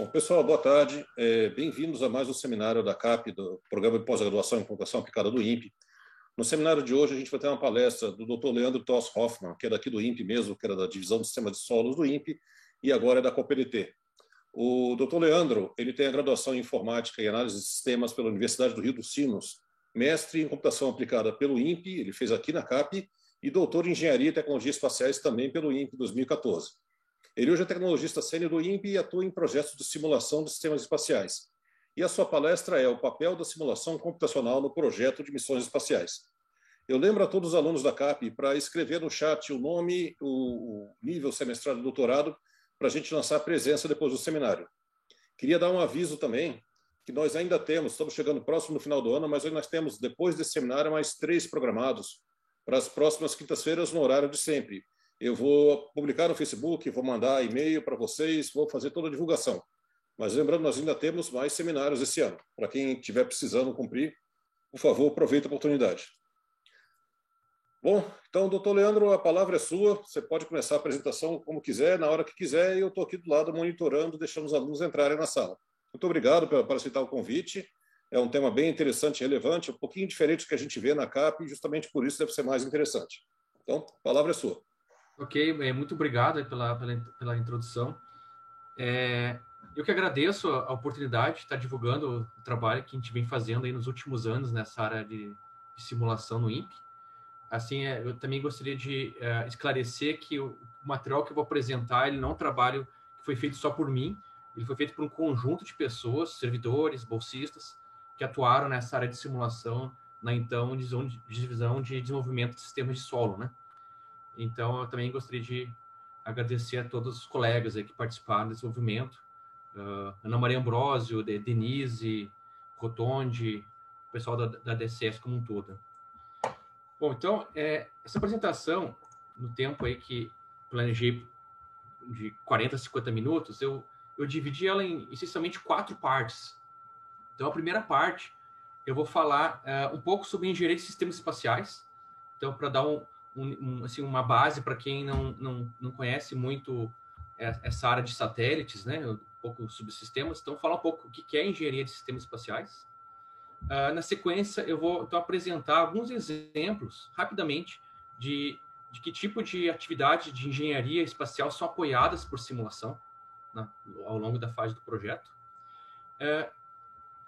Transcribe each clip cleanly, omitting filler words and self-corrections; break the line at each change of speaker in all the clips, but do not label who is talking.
Bom, pessoal, boa tarde. Bem-vindos a mais um seminário da CAP, do Programa de Pós-Graduação em Computação Aplicada do INPE. No seminário de hoje, a gente vai ter uma palestra do Dr. Leandro Toss Hoffmann, que é daqui do INPE mesmo, que era da Divisão de Sistemas de Solos do INPE, e agora é da COPLT. O Dr. Leandro, ele tem a graduação em Informática e Análise de Sistemas pela Universidade do Rio dos Sinos, mestre em Computação Aplicada pelo INPE, ele fez aqui na CAP, e doutor em Engenharia e Tecnologias Espaciais também pelo INPE em 2014. Ele hoje é tecnologista sênior do INPE e atua em projetos de simulação de sistemas espaciais. E a sua palestra é o papel da simulação computacional no projeto de missões espaciais. Eu lembro a todos os alunos da CAP para escrever no chat o nome, o nível semestral do doutorado, para a gente lançar a presença depois do seminário. Queria dar um aviso também, que nós ainda temos, estamos chegando próximo no final do ano, mas nós temos, depois desse seminário, mais 3 programados para as próximas quintas-feiras no horário de sempre. Eu vou publicar no Facebook, vou mandar e-mail para vocês, vou fazer toda a divulgação. Mas lembrando, nós ainda temos mais seminários esse ano. Para quem estiver precisando cumprir, por favor, aproveite a oportunidade. Bom, então, doutor Leandro, a palavra é sua. Você pode começar a apresentação como quiser, na hora que quiser, e eu estou aqui do lado monitorando, deixando os alunos entrarem na sala. Muito obrigado por aceitar o convite. É um tema bem interessante e relevante, um pouquinho diferente do que a gente vê na CAP, e justamente por isso deve ser mais interessante. Então, a palavra é sua.
Ok, muito obrigado pela introdução. Eu que agradeço a oportunidade de estar divulgando o trabalho que a gente vem fazendo aí nos últimos anos nessa área de simulação no INPE. Assim, eu também gostaria de esclarecer que o material que eu vou apresentar, ele não é um trabalho que foi feito só por mim, ele foi feito por um conjunto de pessoas, servidores, bolsistas, que atuaram nessa área de simulação na então divisão de desenvolvimento de sistemas de solo, né? Então, eu também gostaria de agradecer a todos os colegas aí que participaram desse movimento. Ana Maria Ambrosio, Denise, Rotondi, o pessoal da DCS como um todo. Bom, então, essa apresentação, no tempo aí que planejei de 40 a 50 minutos, eu dividi ela em, essencialmente, 4 partes. Então, a primeira parte, eu vou falar um pouco sobre engenharia de sistemas espaciais. Então, para dar assim, uma base para quem não conhece muito essa área de satélites, né, um pouco subsistemas, então falar um pouco o que é engenharia de sistemas espaciais. Na sequência, eu vou então apresentar alguns exemplos, rapidamente, de que tipo de atividade de engenharia espacial são apoiadas por simulação, né, ao longo da fase do projeto.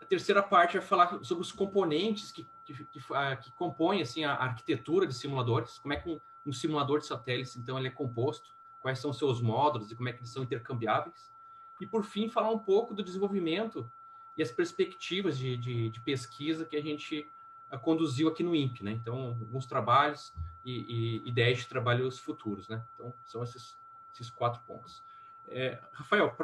A terceira parte vai falar sobre os componentes que compõem assim, a arquitetura de simuladores, como é que um simulador de satélites, então, ele é composto, quais são os seus módulos e como é que eles são intercambiáveis. E, por fim, falar um pouco do desenvolvimento e as perspectivas de pesquisa que a gente conduziu aqui no INPE, né? Então, alguns trabalhos e ideias de trabalhos futuros, né? Então, são esses 4 pontos. Rafael,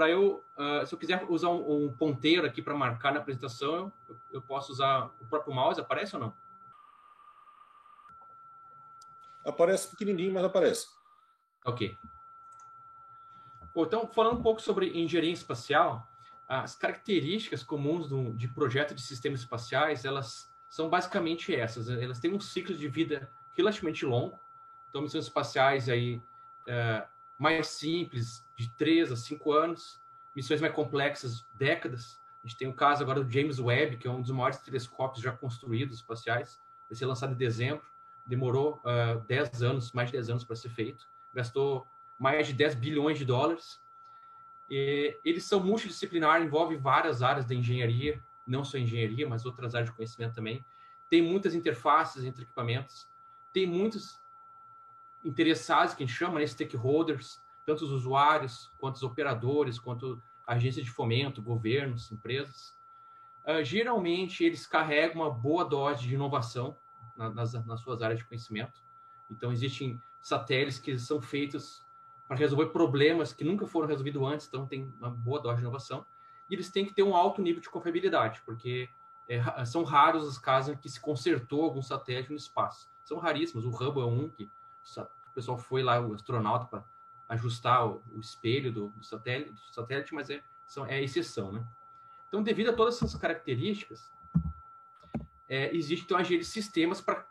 se eu quiser usar um ponteiro aqui para marcar na apresentação, eu posso usar o próprio mouse, aparece ou não?
Aparece pequenininho, mas aparece.
Ok. Bom, então, falando um pouco sobre engenharia espacial, as características comuns de projeto de sistemas espaciais, elas são basicamente essas. Elas têm um ciclo de vida relativamente longo. Então, missões espaciais aí, mais simples, de 3 a 5 anos, missões mais complexas, décadas. A gente tem o caso agora do James Webb, que é um dos maiores telescópios já construídos espaciais, vai ser lançado em dezembro, demorou 10 anos, mais de 10 anos para ser feito, gastou mais de 10 bilhões de dólares. Eles são multidisciplinares, envolvem várias áreas da engenharia, não só engenharia, mas outras áreas de conhecimento também. Tem muitas interfaces entre equipamentos, tem muitos interessados, que a gente chama, né, stakeholders, tanto os usuários, quanto os operadores, quanto agências de fomento, governos, empresas. Geralmente, eles carregam uma boa dose de inovação nas suas áreas de conhecimento. Então, existem satélites que são feitos para resolver problemas que nunca foram resolvidos antes, então tem uma boa dose de inovação. E eles têm que ter um alto nível de confiabilidade, porque são raros os casos em que se consertou algum satélite no espaço. São raríssimos. O Hubble é um que o pessoal foi lá, o astronauta, para ajustar o espelho do satélite, mas é exceção, né? Então, devido a todas essas características, existe então a engenharia de sistemas para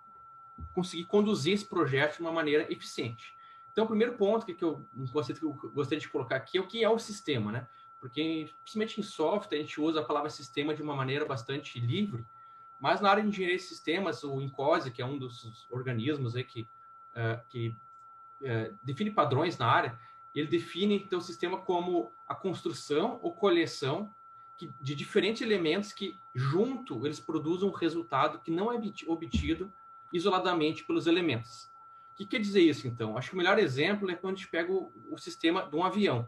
conseguir conduzir esse projeto de uma maneira eficiente. Então, o primeiro ponto que eu gostaria de colocar aqui é o que é o sistema, né? porque principalmente em software a gente usa a palavra sistema de uma maneira bastante livre, mas na área de engenharia de sistemas, o INCOSE, que é um dos organismos aí que define padrões na área, ele define então o sistema como a construção ou coleção de diferentes elementos que, junto, eles produzem um resultado que não é obtido isoladamente pelos elementos. O que quer dizer isso, então? Acho que o melhor exemplo é quando a gente pega o sistema de um avião.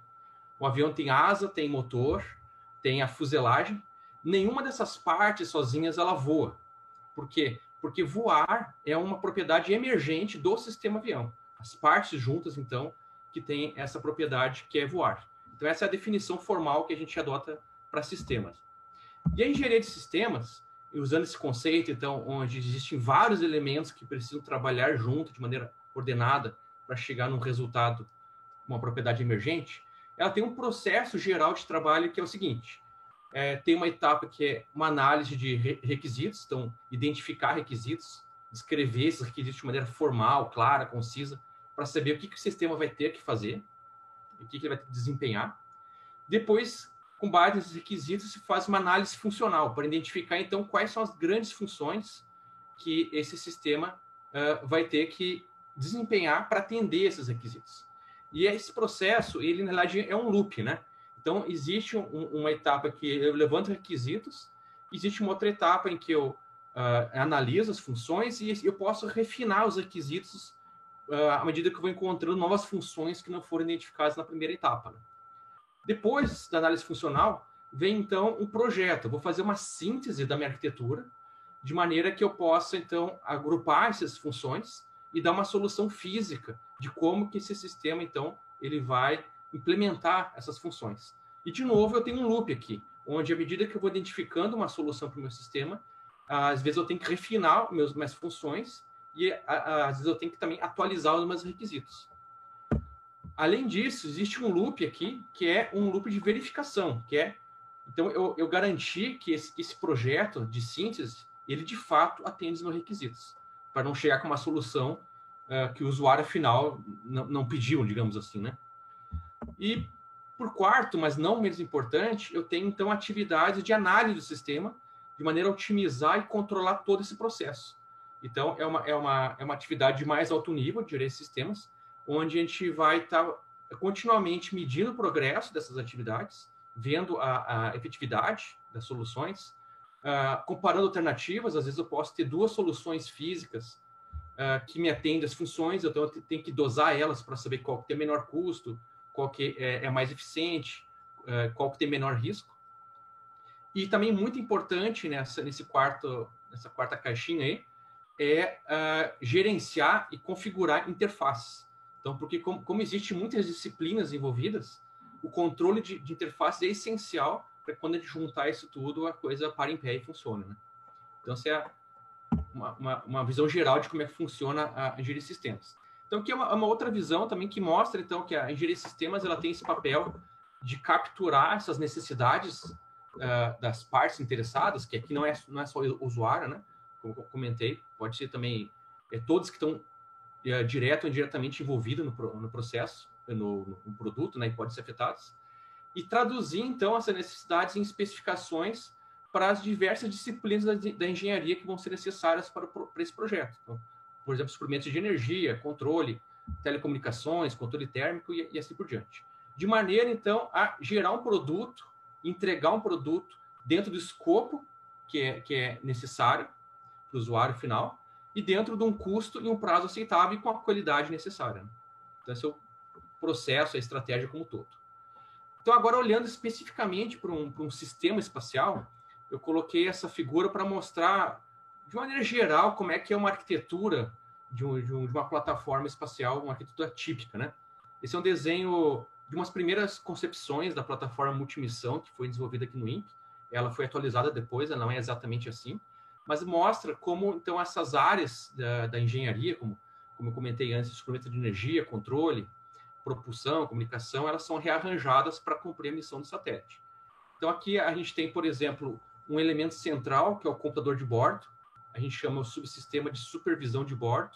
O avião tem asa, tem motor, tem a fuselagem. Nenhuma dessas partes sozinhas ela voa. Por quê? Porque voar é uma propriedade emergente do sistema avião. As partes juntas, então, que tem essa propriedade que é voar. Então, essa é a definição formal que a gente adota para sistemas. E a engenharia de sistemas, usando esse conceito, então, onde existem vários elementos que precisam trabalhar junto de maneira ordenada para chegar num resultado, uma propriedade emergente, ela tem um processo geral de trabalho que é o seguinte: tem uma etapa que é uma análise de requisitos, então, identificar requisitos, descrever esses requisitos de maneira formal, clara, concisa, para saber o que o sistema vai ter que fazer, o que ele vai ter que desempenhar. Depois, com base nesses requisitos, se faz uma análise funcional para identificar, então, quais são as grandes funções que esse sistema vai ter que desempenhar para atender esses requisitos. E esse processo, ele, na verdade, é um loop, né? Então, existe uma etapa que eu levanto requisitos, existe uma outra etapa em que eu analiso as funções e eu posso refinar os requisitos à medida que eu vou encontrando novas funções que não foram identificadas na primeira etapa, né? Depois da análise funcional, vem, então, um projeto. Eu vou fazer uma síntese da minha arquitetura, de maneira que eu possa, então, agrupar essas funções e dar uma solução física de como que esse sistema, então, ele vai implementar essas funções. E, de novo, eu tenho um loop aqui, onde, à medida que eu vou identificando uma solução para o meu sistema, às vezes eu tenho que refinar minhas funções e, às vezes, eu tenho que também atualizar os meus requisitos. Além disso, existe um loop aqui, que é um loop de verificação, que é, então, eu garantir que esse projeto de síntese, ele, de fato, atende os meus requisitos, para não chegar com uma solução que o usuário final não pediu, digamos assim, né? E, por quarto, mas não menos importante, eu tenho, então, atividades de análise do sistema, de maneira a otimizar e controlar todo esse processo. Então, é uma atividade de mais alto nível de engenharia de sistemas, onde a gente vai estar continuamente medindo o progresso dessas atividades, vendo a efetividade das soluções, comparando alternativas. Às vezes eu posso ter duas soluções físicas que me atendem às funções, então eu tenho que dosar elas para saber qual que tem menor custo, qual que é mais eficiente, qual que tem menor risco. E também muito importante nessa quarta caixinha aí é gerenciar e configurar interfaces. Então, porque como existem muitas disciplinas envolvidas, o controle de interface é essencial para quando a gente juntar isso tudo, a coisa para em pé e funciona, né? Então, essa é uma visão geral de como é que funciona a engenharia de sistemas. Então, aqui é uma outra visão também que mostra, então, que a engenharia de sistemas ela tem esse papel de capturar essas necessidades das partes interessadas, que aqui não é só o usuário, né? Como eu comentei, pode ser também todos que estão direto ou indiretamente envolvidos no processo, no produto, né, e podem ser afetados, e traduzir, então, essas necessidades em especificações para as diversas disciplinas da engenharia que vão ser necessárias para esse projeto. Então, por exemplo, suprimentos de energia, controle, telecomunicações, controle térmico e assim por diante. De maneira, então, a gerar um produto, entregar um produto dentro do escopo que é necessário para o usuário final, e dentro de um custo e um prazo aceitável e com a qualidade necessária. Então, esse é o processo, a estratégia como um todo. Então, agora, olhando especificamente para um sistema espacial, eu coloquei essa figura para mostrar, de maneira geral, como é que é uma arquitetura de uma plataforma espacial, uma arquitetura típica, né? Esse é um desenho de umas primeiras concepções da plataforma multimissão, que foi desenvolvida aqui no INPE. Ela foi atualizada depois, ela não é exatamente assim, mas mostra como, então, essas áreas da engenharia, como eu comentei antes, suprimento de energia, controle, propulsão, comunicação, elas são rearranjadas para cumprir a missão do satélite. Então, aqui a gente tem, por exemplo, um elemento central, que é o computador de bordo. A gente chama o subsistema de supervisão de bordo,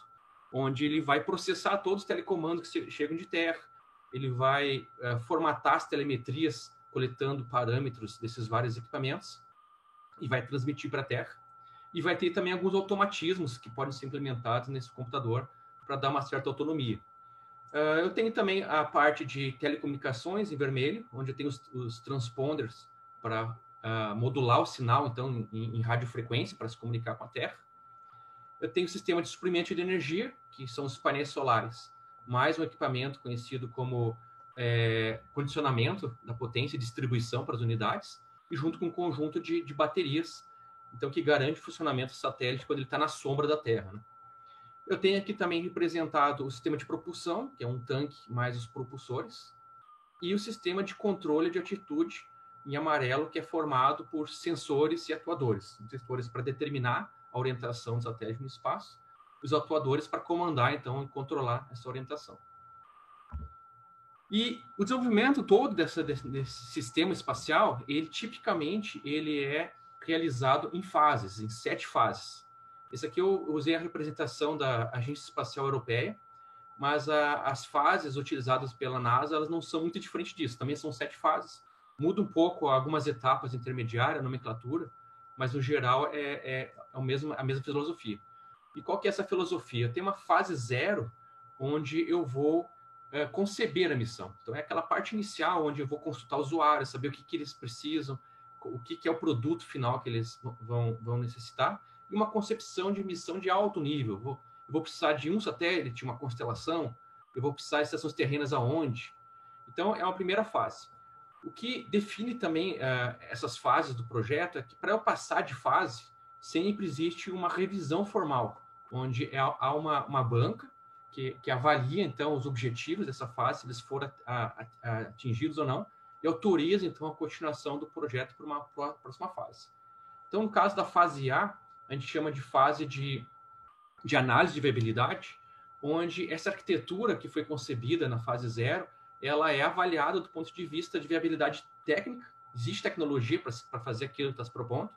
onde ele vai processar todos os telecomandos que chegam de terra, ele vai formatar as telemetrias coletando parâmetros desses vários equipamentos e vai transmitir para a Terra. E vai ter também alguns automatismos que podem ser implementados nesse computador para dar uma certa autonomia. Eu tenho também a parte de telecomunicações em vermelho, onde eu tenho os transponders para modular o sinal, então, em radiofrequência, para se comunicar com a Terra. Eu tenho o sistema de suprimento de energia, que são os painéis solares, mais um equipamento conhecido como condicionamento da potência e distribuição para as unidades, e junto com um conjunto de baterias, então, que garante o funcionamento do satélite quando ele está na sombra da Terra, né? Eu tenho aqui também representado o sistema de propulsão, que é um tanque mais os propulsores, e o sistema de controle de altitude, em amarelo, que é formado por sensores e atuadores. Sensores para determinar a orientação do satélite no espaço, os atuadores para comandar, então, e controlar essa orientação. E o desenvolvimento todo desse sistema espacial, tipicamente é realizado em fases, em 7 fases. Esse aqui eu usei a representação da Agência Espacial Europeia, mas as fases utilizadas pela NASA, elas não são muito diferentes disso. Também são 7 fases. Muda um pouco algumas etapas intermediárias, a nomenclatura, mas no geral é a mesma filosofia. E qual que é essa filosofia? Tem uma fase 0, onde eu vou conceber a missão. Então é aquela parte inicial, onde eu vou consultar o usuário, saber o que eles precisam, o que é o produto final que eles vão necessitar, e uma concepção de missão de alto nível. Eu vou precisar de um satélite, uma constelação, eu vou precisar de estações terrenas aonde. Então, é uma primeira fase. O que define também essas fases do projeto é que, para eu passar de fase, sempre existe uma revisão formal, onde há uma banca que avalia, então, os objetivos dessa fase, se eles foram atingidos ou não, e autoriza, então, a continuação do projeto para uma próxima fase. Então, no caso da fase A gente chama de fase de análise de viabilidade, onde essa arquitetura que foi concebida na fase 0, ela é avaliada do ponto de vista de viabilidade técnica, existe tecnologia para fazer aquilo que está se propondo,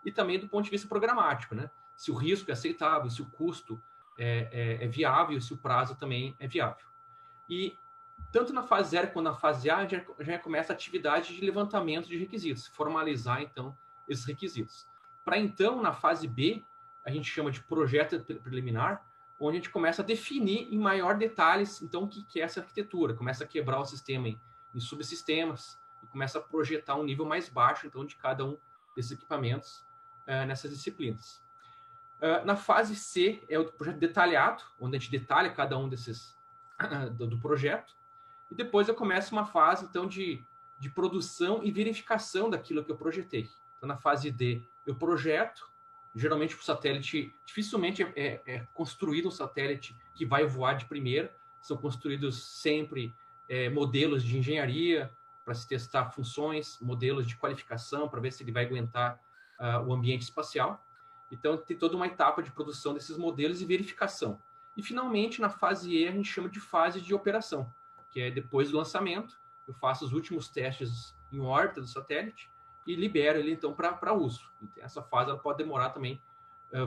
e também do ponto de vista programático, né? Se o risco é aceitável, se o custo é viável, se o prazo também é viável. E tanto na fase 0 quanto na fase A, já começa a atividade de levantamento de requisitos, formalizar, então, esses requisitos. Para, então, na fase B, a gente chama de projeto preliminar, onde a gente começa a definir em maior detalhes, então, o que é essa arquitetura. Começa a quebrar o sistema em subsistemas e começa a projetar um nível mais baixo, então, de cada um desses equipamentos nessas disciplinas. Na fase C, é o projeto detalhado, onde a gente detalha cada um desses do projeto. E depois eu começo uma fase, então, de produção e verificação daquilo que eu projetei. Então, na fase D, eu projeto. Geralmente, o satélite, dificilmente é construído um satélite que vai voar de primeira. São construídos sempre modelos de engenharia para se testar funções, modelos de qualificação para ver se ele vai aguentar o ambiente espacial. Então, tem toda uma etapa de produção desses modelos e verificação. E, finalmente, na fase E, a gente chama de fase de operação, que é depois do lançamento, eu faço os últimos testes em órbita do satélite e libero ele, então, para uso. Então, essa fase ela pode demorar também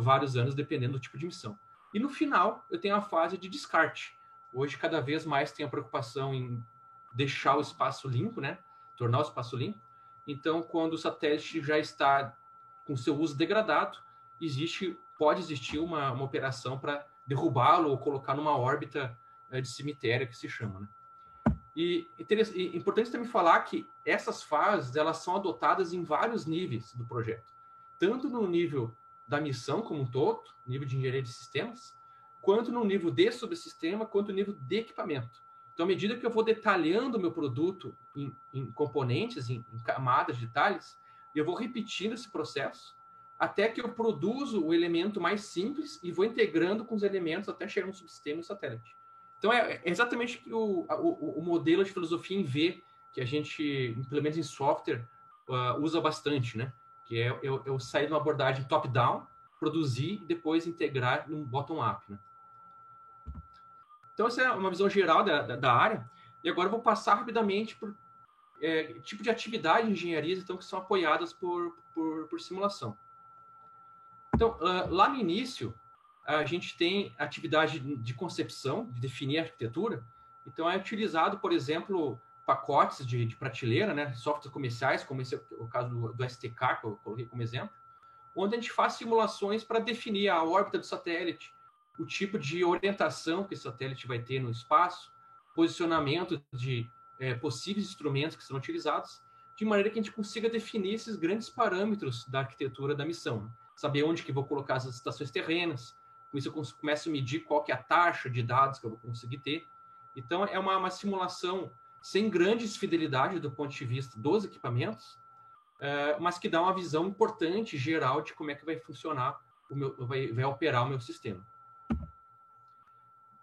vários anos, dependendo do tipo de missão. E, no final, eu tenho a fase de descarte. Hoje, cada vez mais tem a preocupação em deixar o espaço limpo, né? Tornar o espaço limpo. Então, quando o satélite já está com seu uso degradado, pode existir uma operação para derrubá-lo ou colocar numa órbita de cemitério, que se chama, né? E importante também falar que essas fases elas são adotadas em vários níveis do projeto, tanto no nível da missão como um todo, nível de engenharia de sistemas, quanto no nível de subsistema, quanto no nível de equipamento. Então, à medida que eu vou detalhando o meu produto em componentes, em camadas de detalhes, eu vou repetindo esse processo até que eu produzo o elemento mais simples e vou integrando com os elementos até chegar no subsistema e satélite. Então, é exatamente o modelo de filosofia em V que a gente implementa em software usa bastante, né? Que é eu sair de uma abordagem top-down, produzir e depois integrar num bottom-up, né? Então, essa é uma visão geral da área. E agora eu vou passar rapidamente por tipo de atividade de engenharias então, que são apoiadas por simulação. Então, lá no início, a gente tem atividade de concepção, de definir a arquitetura. Então, é utilizado, por exemplo, pacotes de prateleira, né, softwares comerciais, como esse é o caso do STK, que eu coloquei como exemplo, onde a gente faz simulações para definir a órbita do satélite, o tipo de orientação que esse satélite vai ter no espaço, posicionamento de possíveis instrumentos que serão utilizados, de maneira que a gente consiga definir esses grandes parâmetros da arquitetura da missão. Saber onde que vou colocar as estações terrenas, com isso eu começo a medir qual que é a taxa de dados que eu vou conseguir ter. Então, é uma simulação sem grandes fidelidades do ponto de vista dos equipamentos, mas que dá uma visão importante, geral, de como é que vai funcionar, vai operar o meu sistema.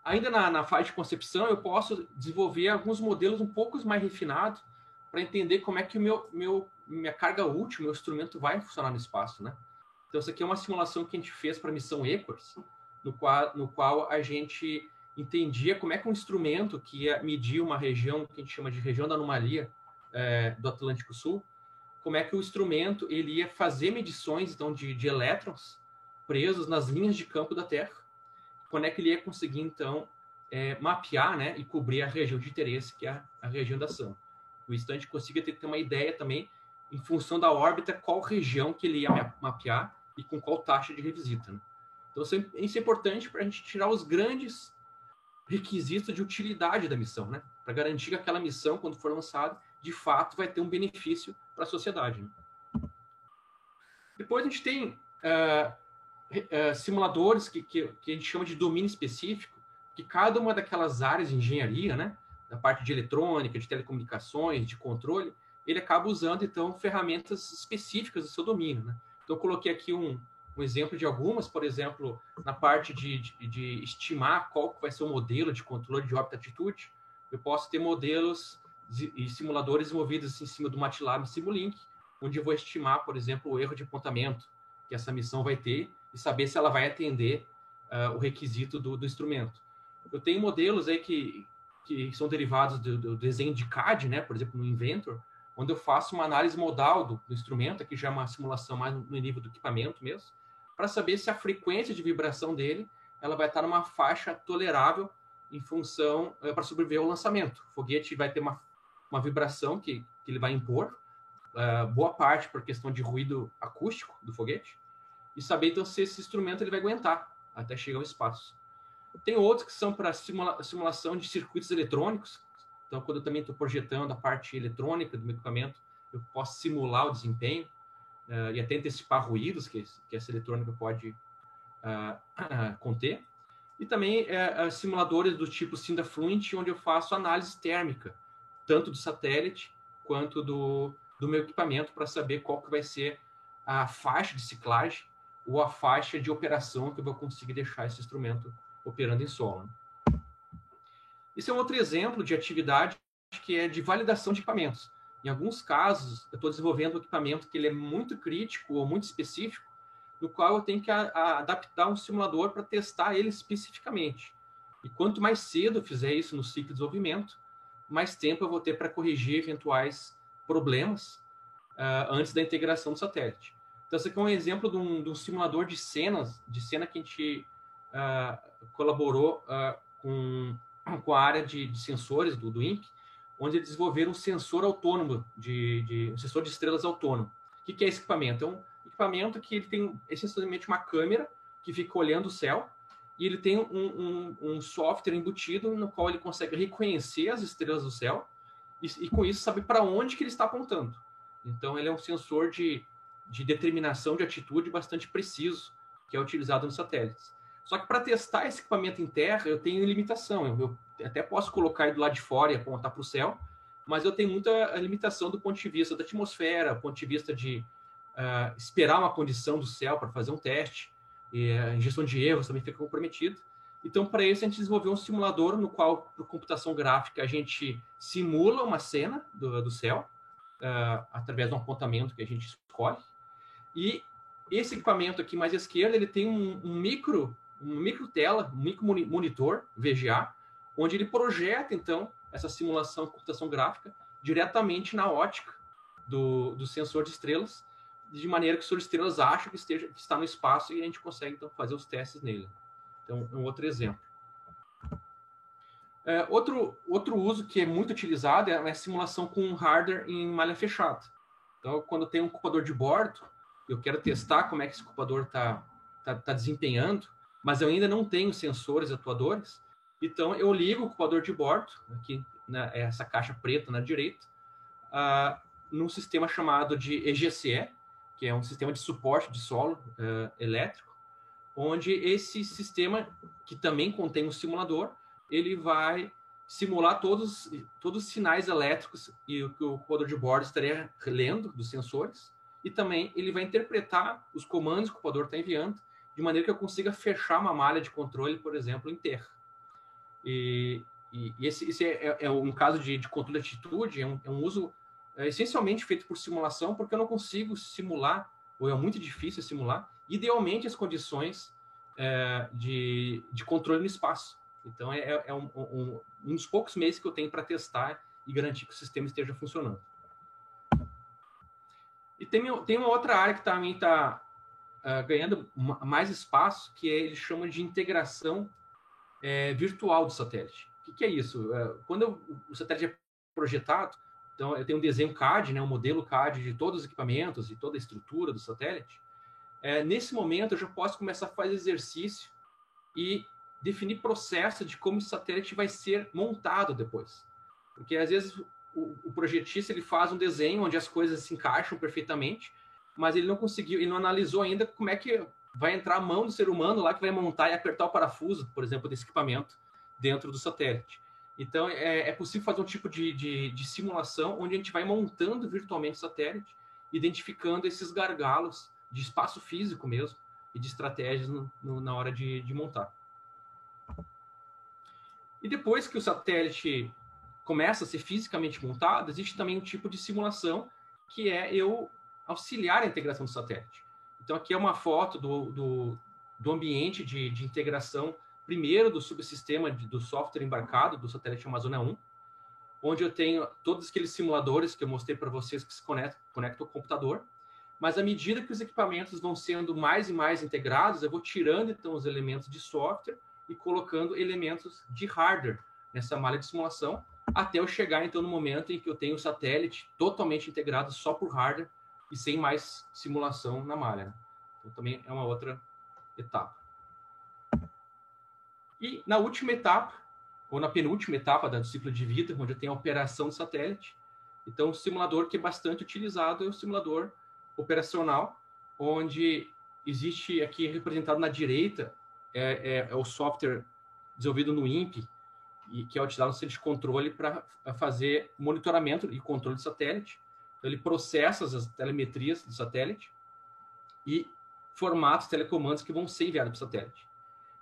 Ainda na fase de concepção, eu posso desenvolver alguns modelos um pouco mais refinados para entender como é que minha carga útil, meu instrumento vai funcionar no espaço, né? Então, isso aqui é uma simulação que a gente fez para a missão EQUARS, no qual a gente entendia como é que um instrumento que ia medir uma região que a gente chama de região da anomalia do Atlântico Sul, como é que o instrumento ele ia fazer medições então de elétrons presos nas linhas de campo da Terra, quando é que ele ia conseguir então mapear, né, e cobrir a região de interesse, que é a região da ação. O instante consiga ter uma ideia também, em função da órbita, qual região que ele ia mapear e com qual taxa de revisita, né? Então, isso é importante para a gente tirar os grandes requisitos de utilidade da missão, né? Para garantir que aquela missão, quando for lançada, de fato vai ter um benefício para a sociedade, né? Depois a gente tem simuladores que a gente chama de domínio específico, que cada uma daquelas áreas de engenharia, né, da parte de eletrônica, de telecomunicações, de controle, ele acaba usando, então, ferramentas específicas do seu domínio, né? Então, eu coloquei aqui um exemplo de algumas, por exemplo, na parte de estimar qual vai ser o modelo de controle de órbita-atitude, eu posso ter modelos e simuladores movidos em cima do MATLAB Simulink, onde eu vou estimar, por exemplo, o erro de apontamento que essa missão vai ter e saber se ela vai atender o requisito do instrumento. Eu tenho modelos aí que são derivados do desenho de CAD, né? Por exemplo, no Inventor, onde eu faço uma análise modal do instrumento, aqui já é uma simulação mais no nível do equipamento mesmo, para saber se a frequência de vibração dele ela vai estar numa faixa tolerável em função para sobreviver ao lançamento. O foguete vai ter uma vibração que ele vai impor, boa parte por questão de ruído acústico do foguete, e saber então se esse instrumento ele vai aguentar até chegar ao espaço. Tem outros que são para simulação de circuitos eletrônicos. Então, quando eu também estou projetando a parte eletrônica do meu equipamento, eu posso simular o desempenho e até antecipar ruídos que essa eletrônica pode conter. E também simuladores do tipo SyndaFluent, onde eu faço análise térmica, tanto do satélite quanto do meu equipamento, para saber qual que vai ser a faixa de ciclagem ou a faixa de operação que eu vou conseguir deixar esse instrumento operando em solo. Esse é um outro exemplo de atividade que é de validação de equipamentos. Em alguns casos, eu estou desenvolvendo um equipamento que ele é muito crítico ou muito específico, no qual eu tenho que adaptar um simulador para testar ele especificamente. E quanto mais cedo eu fizer isso no ciclo de desenvolvimento, mais tempo eu vou ter para corrigir eventuais problemas antes da integração do satélite. Então, esse aqui é um exemplo de um simulador de cena que a gente colaborou com a área de sensores do INPE, onde eles desenvolveram um sensor autônomo, um sensor de estrelas autônomo. O que é esse equipamento? É um equipamento que ele tem essencialmente uma câmera que fica olhando o céu, e ele tem um software embutido no qual ele consegue reconhecer as estrelas do céu e com isso saber para onde que ele está apontando. Então, ele é um sensor de determinação de atitude bastante preciso, que é utilizado nos satélites. Só que para testar esse equipamento em terra, eu tenho limitação. Eu até posso colocar ele do lado de fora e apontar para o céu, mas eu tenho muita limitação do ponto de vista da atmosfera, do ponto de vista de esperar uma condição do céu para fazer um teste, e a injeção de erros também fica comprometida. Então, para isso, a gente desenvolveu um simulador no qual, por computação gráfica, a gente simula uma cena do céu, através de um apontamento que a gente escolhe. E esse equipamento aqui mais à esquerda, ele tem um micro tela, um micro monitor VGA, onde ele projeta, então, essa simulação de computação gráfica diretamente na ótica do sensor de estrelas, de maneira que o sensor de estrelas acha que está no espaço e a gente consegue, então, fazer os testes nele. Então, é um outro exemplo. Outro uso que é muito utilizado é a simulação com hardware em malha fechada. Então, quando eu tenho um ocupador de bordo, eu quero testar como é que esse ocupador está desempenhando, mas eu ainda não tenho sensores atuadores, então eu ligo o ocupador de bordo, aqui, né, essa caixa preta na direita, num sistema chamado de EGCE, que é um sistema de suporte de solo elétrico, onde esse sistema, que também contém um simulador, ele vai simular todos os sinais elétricos e o que o ocupador de bordo estaria lendo dos sensores, e também ele vai interpretar os comandos que o ocupador está enviando, de maneira que eu consiga fechar uma malha de controle, por exemplo, em terra. E esse é um caso de controle de atitude, é um uso essencialmente feito por simulação, porque eu não consigo simular, ou é muito difícil simular, idealmente as condições de controle no espaço. Então, é um dos poucos meios que eu tenho para testar e garantir que o sistema esteja funcionando. E tem uma outra área que também está ganhando mais espaço, que ele chama de integração virtual do satélite. O que é isso? Quando o satélite é projetado, então eu tenho um desenho CAD, né, um modelo CAD de todos os equipamentos e toda a estrutura do satélite. Nesse momento, eu já posso começar a fazer exercício e definir processo de como o satélite vai ser montado depois. Porque, às vezes, o projetista ele faz um desenho onde as coisas se encaixam perfeitamente, mas ele não analisou ainda como é que vai entrar a mão do ser humano lá que vai montar e apertar o parafuso, por exemplo, desse equipamento dentro do satélite. Então, é possível fazer um tipo de simulação onde a gente vai montando virtualmente o satélite, identificando esses gargalos de espaço físico mesmo e de estratégias na hora de montar. E depois que o satélite começa a ser fisicamente montado, existe também um tipo de simulação que é eu auxiliar a integração do satélite. Então, aqui é uma foto do ambiente de integração, primeiro do subsistema do software embarcado do satélite Amazônia 1, onde eu tenho todos aqueles simuladores que eu mostrei para vocês que se conectam ao computador, mas à medida que os equipamentos vão sendo mais e mais integrados, eu vou tirando, então, os elementos de software e colocando elementos de hardware nessa malha de simulação, até eu chegar, então, no momento em que eu tenho o satélite totalmente integrado só por hardware e sem mais simulação na malha, né? Então, também é uma outra etapa. E na última etapa, ou na penúltima etapa do ciclo de vida, onde eu tenho a operação do satélite, então, o simulador que é bastante utilizado é o simulador operacional, onde existe aqui representado na direita é o software desenvolvido no INPE, e que é utilizado no centro de controle para fazer monitoramento e controle do satélite. Então, ele processa as telemetrias do satélite e formata os telecomandos que vão ser enviados para o satélite.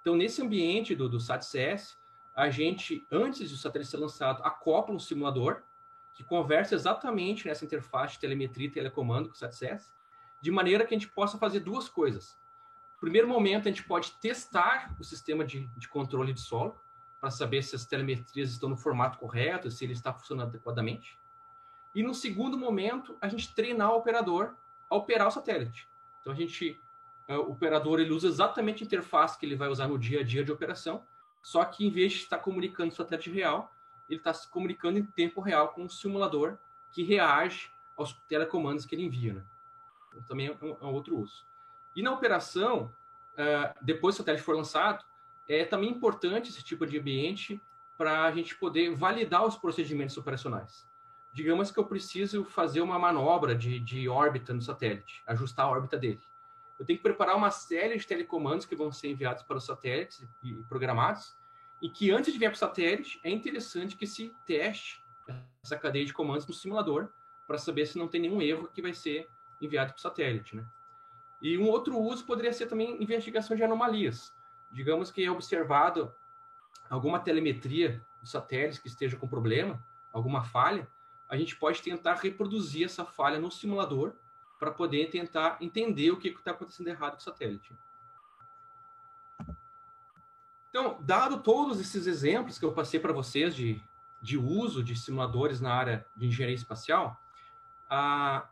Então, nesse ambiente do SAT-CS, a gente, antes do satélite ser lançado, acopla um simulador que conversa exatamente nessa interface de telemetria e telecomando com o SAT-CS, de maneira que a gente possa fazer duas coisas. No primeiro momento, a gente pode testar o sistema de controle de solo, para saber se as telemetrias estão no formato correto, se ele está funcionando adequadamente. E no segundo momento, a gente treinar o operador a operar o satélite. Então, o operador ele usa exatamente a interface que ele vai usar no dia a dia de operação, só que em vez de estar comunicando o satélite real, ele está se comunicando em tempo real com um simulador que reage aos telecomandos que ele envia, né? Então, também é um outro uso. E na operação, depois que o satélite for lançado, é também importante esse tipo de ambiente para a gente poder validar os procedimentos operacionais. Digamos que eu preciso fazer uma manobra de órbita no satélite, ajustar a órbita dele. Eu tenho que preparar uma série de telecomandos que vão ser enviados para os satélites e programados, e que antes de vir para o satélite, é interessante que se teste essa cadeia de comandos no simulador para saber se não tem nenhum erro que vai ser enviado para o satélite, né? E um outro uso poderia ser também investigação de anomalias. Digamos que é observado alguma telemetria do satélite que esteja com problema, alguma falha, a gente pode tentar reproduzir essa falha no simulador para poder tentar entender o que está acontecendo errado com o satélite. Então, dado todos esses exemplos que eu passei para vocês de uso de simuladores na área de engenharia espacial, a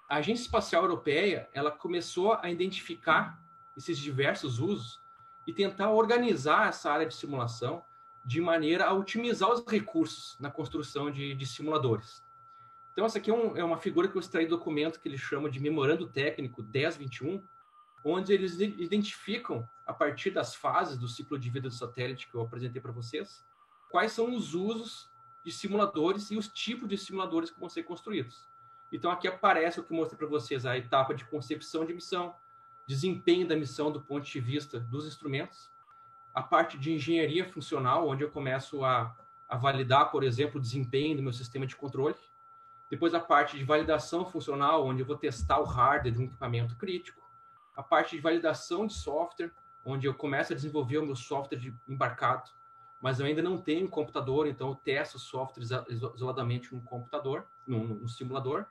Agência Espacial Europeia ela começou a identificar esses diversos usos e tentar organizar essa área de simulação de maneira a otimizar os recursos na construção de simuladores. Então, essa aqui é uma figura que eu extraí do documento que eles chamam de Memorando Técnico 1021, onde eles identificam, a partir das fases do ciclo de vida do satélite que eu apresentei para vocês, quais são os usos de simuladores e os tipos de simuladores que vão ser construídos. Então, aqui aparece o que eu mostrei para vocês, a etapa de concepção de missão, desempenho da missão do ponto de vista dos instrumentos, a parte de engenharia funcional, onde eu começo a validar, por exemplo, o desempenho do meu sistema de controle. Depois a parte de validação funcional, onde eu vou testar o hardware de um equipamento crítico. A parte de validação de software, onde eu começo a desenvolver o meu software embarcado, mas eu ainda não tenho um computador, então eu testo o software isoladamente num computador, num simulador.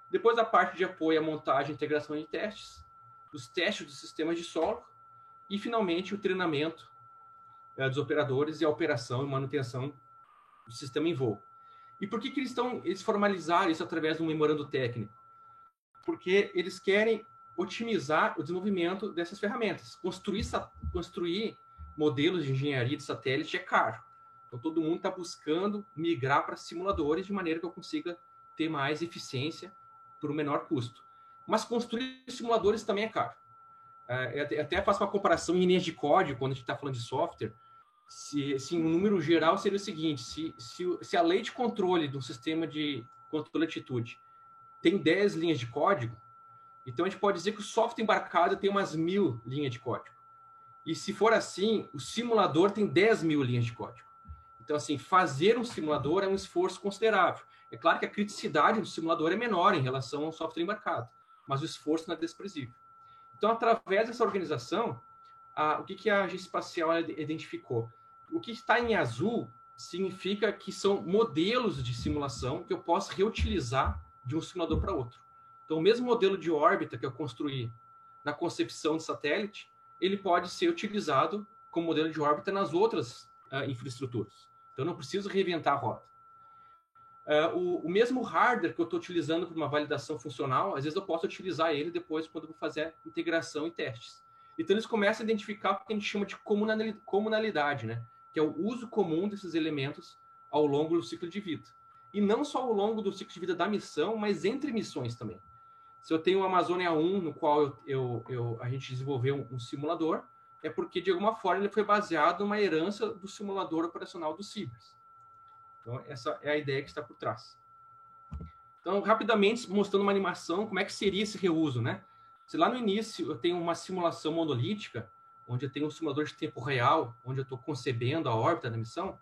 Depois a parte de apoio à montagem e integração de testes, os testes dos sistemas de solo e, finalmente, o treinamento dos operadores e a operação e manutenção do sistema em voo. E por que eles formalizaram isso através de um memorando técnico? Porque eles querem otimizar o desenvolvimento dessas ferramentas. Construir modelos de engenharia de satélite é caro. Então, todo mundo está buscando migrar para simuladores de maneira que eu consiga ter mais eficiência por um menor custo. Mas construir simuladores também é caro. Até faço uma comparação em linhas de código, quando a gente está falando de software. Se um número geral seria o seguinte, se a lei de controle do sistema de controle de atitude tem 10 linhas de código, então a gente pode dizer que o software embarcado tem umas 1000 linhas de código. E se for assim, o simulador tem 10.000 linhas de código. Então, assim, fazer um simulador é um esforço considerável. É claro que a criticidade do simulador é menor em relação ao software embarcado, mas o esforço não é desprezível. Então, através dessa organização, o que a Agência Espacial identificou? O que está em azul significa que são modelos de simulação que eu posso reutilizar de um simulador para outro. Então, o mesmo modelo de órbita que eu construí na concepção do satélite, ele pode ser utilizado como modelo de órbita nas outras infraestruturas. Então, eu não preciso reinventar a rota. O mesmo hardware que eu estou utilizando para uma validação funcional, às vezes eu posso utilizar ele depois quando eu vou fazer integração e testes. Então, eles começam a identificar o que a gente chama de comunalidade, né? Que é o uso comum desses elementos ao longo do ciclo de vida. E não só ao longo do ciclo de vida da missão, mas entre missões também. Se eu tenho o Amazônia 1, no qual a gente desenvolveu um simulador, é porque, de alguma forma, ele foi baseado numa herança do simulador operacional do CIBERS. Então, essa é a ideia que está por trás. Então, rapidamente, mostrando uma animação, como é que seria esse reuso, né? Se lá no início eu tenho uma simulação monolítica, onde eu tenho um simulador de tempo real, onde eu estou concebendo a órbita da missão,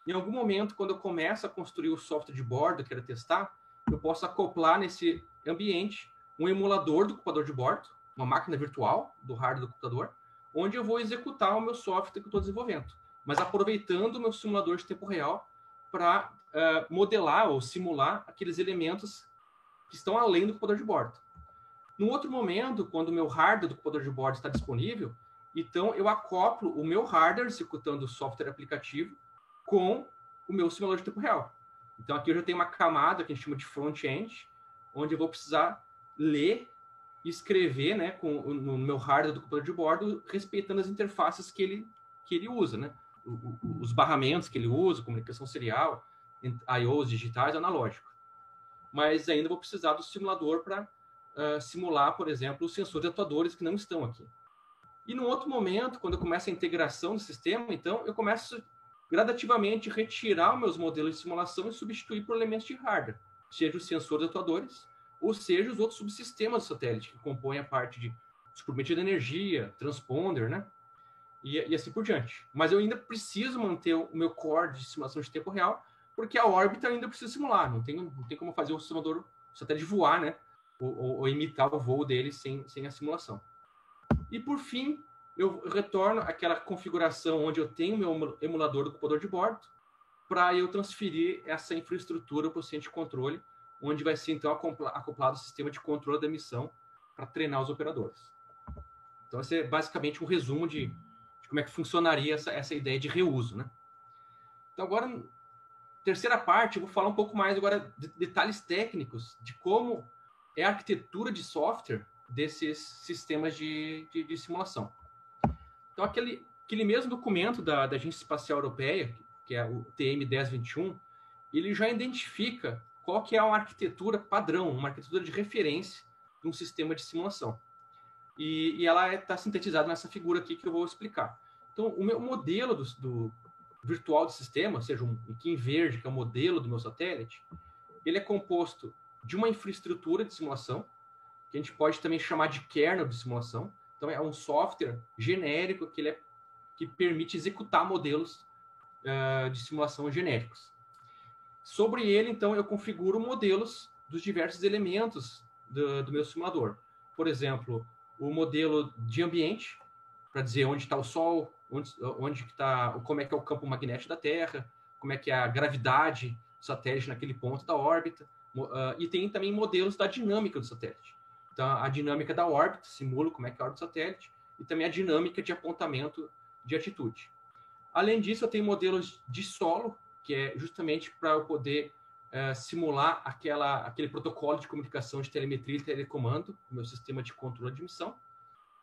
em algum momento, quando eu começo a construir o software de bordo, eu quero testar, eu posso acoplar nesse ambiente um emulador do computador de bordo, uma máquina virtual do hardware do computador, onde eu vou executar o meu software que eu estou desenvolvendo, mas aproveitando o meu simulador de tempo real para modelar ou simular aqueles elementos que estão além do computador de bordo. No outro momento, quando o meu hardware do computador de bordo está disponível, então eu acoplo o meu hardware executando o software aplicativo com o meu simulador de tempo real. Então aqui eu já tenho uma camada que a gente chama de front-end, onde eu vou precisar ler e escrever, né, no meu hardware do computador de bordo, respeitando as interfaces que ele usa, né? Os barramentos que ele usa, comunicação serial, I/Os digitais, analógico. Mas ainda vou precisar do simulador para simular, por exemplo, os sensores atuadores que não estão aqui. E no outro momento, quando eu começo a integração do sistema, então eu começo gradativamente a retirar os meus modelos de simulação e substituir por elementos de hardware, seja os sensores atuadores, ou seja os outros subsistemas do satélite, que compõem a parte de suprimento de energia, transponder, né? E assim por diante. Mas eu ainda preciso manter o meu core de simulação de tempo real, porque a órbita eu ainda preciso simular. Não tem como fazer o satélite voar, né? Ou imitar o voo dele sem a simulação. E por fim, eu retorno àquela configuração onde eu tenho meu emulador do computador de bordo para eu transferir essa infraestrutura para o centro de controle, onde vai ser então acoplado o sistema de controle da missão para treinar os operadores. Então, esse é basicamente um resumo de como é que funcionaria essa ideia de reuso, né? Então, agora, terceira parte, eu vou falar um pouco mais agora de detalhes técnicos de como é a arquitetura de software desses sistemas de simulação. Então, aquele mesmo documento da Agência Espacial Europeia, que é o TM1021, ele já identifica qual que é uma arquitetura padrão, uma arquitetura de referência de um sistema de simulação. E ela está sintetizada nessa figura aqui que eu vou explicar. Então, o meu modelo do virtual do sistema, ou seja, aqui em verde, que é o modelo do meu satélite, ele é composto de uma infraestrutura de simulação, que a gente pode também chamar de kernel de simulação. Então, é um software genérico que permite executar modelos de simulação genéricos. Sobre ele, então, eu configuro modelos dos diversos elementos do meu simulador. Por exemplo, o modelo de ambiente, para dizer onde está o Sol, como é que é o campo magnético da Terra, como é que é a gravidade do satélite naquele ponto da órbita, e tem também modelos da dinâmica do satélite. Então, a dinâmica da órbita, simula como é que é a órbita do satélite, e também a dinâmica de apontamento de altitude. Além disso, eu tenho modelos de solo, que é justamente para eu poder simular aquele protocolo de comunicação de telemetria e telecomando, o meu sistema de controle de missão.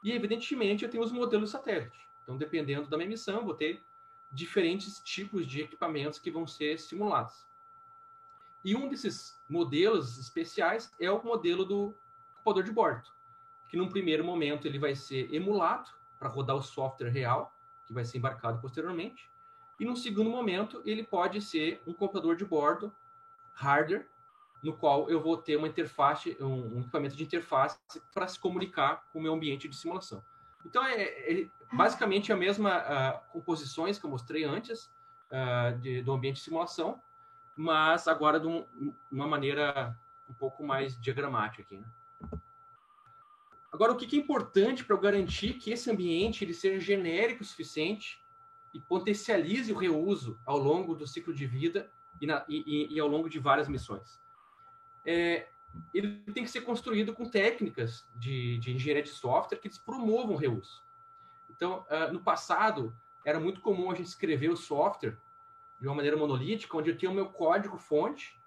E, evidentemente, eu tenho os modelos de satélite. Então, dependendo da minha missão, eu vou ter diferentes tipos de equipamentos que vão ser simulados. E um desses modelos especiais é o modelo do computador de bordo, que num primeiro momento ele vai ser emulado para rodar o software real, que vai ser embarcado posteriormente, e num segundo momento ele pode ser um computador de bordo hardware, no qual eu vou ter uma interface, um equipamento de interface para se comunicar com o meu ambiente de simulação. Então, basicamente a mesma composições que eu mostrei antes do ambiente de simulação, mas agora de uma maneira um pouco mais diagramática aqui, né? Agora, o que é importante para eu garantir que esse ambiente ele seja genérico o suficiente e potencialize o reuso ao longo do ciclo de vida e ao longo de várias missões? Ele tem que ser construído com técnicas de engenharia de software que promovam o reuso. Então, no passado, era muito comum a gente escrever o software de uma maneira monolítica, onde eu tinha o meu código-fonte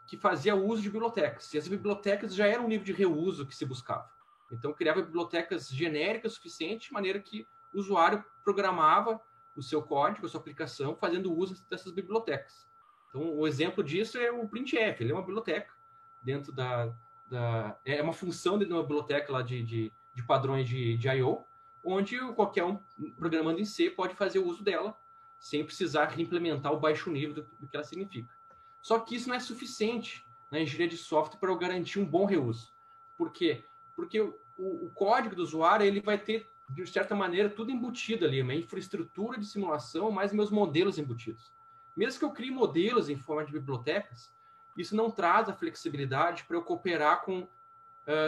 que fazia uso de bibliotecas. E as bibliotecas já eram um nível de reuso que se buscava. Então, criava bibliotecas genéricas suficientes, de maneira que o usuário programava o seu código, a sua aplicação, fazendo uso dessas bibliotecas. Então, o exemplo disso é o printf. Ele é uma biblioteca dentro é uma função dentro de uma biblioteca lá de padrões de I/O, onde qualquer um programando em C pode fazer o uso dela, sem precisar reimplementar o baixo nível do que ela significa. Só que isso não é suficiente na engenharia de software para eu garantir um bom reuso. Por quê? Porque o código do usuário ele vai ter, de certa maneira, tudo embutido ali, uma infraestrutura de simulação, mais meus modelos embutidos. Mesmo que eu crie modelos em forma de bibliotecas, isso não traz a flexibilidade para eu cooperar com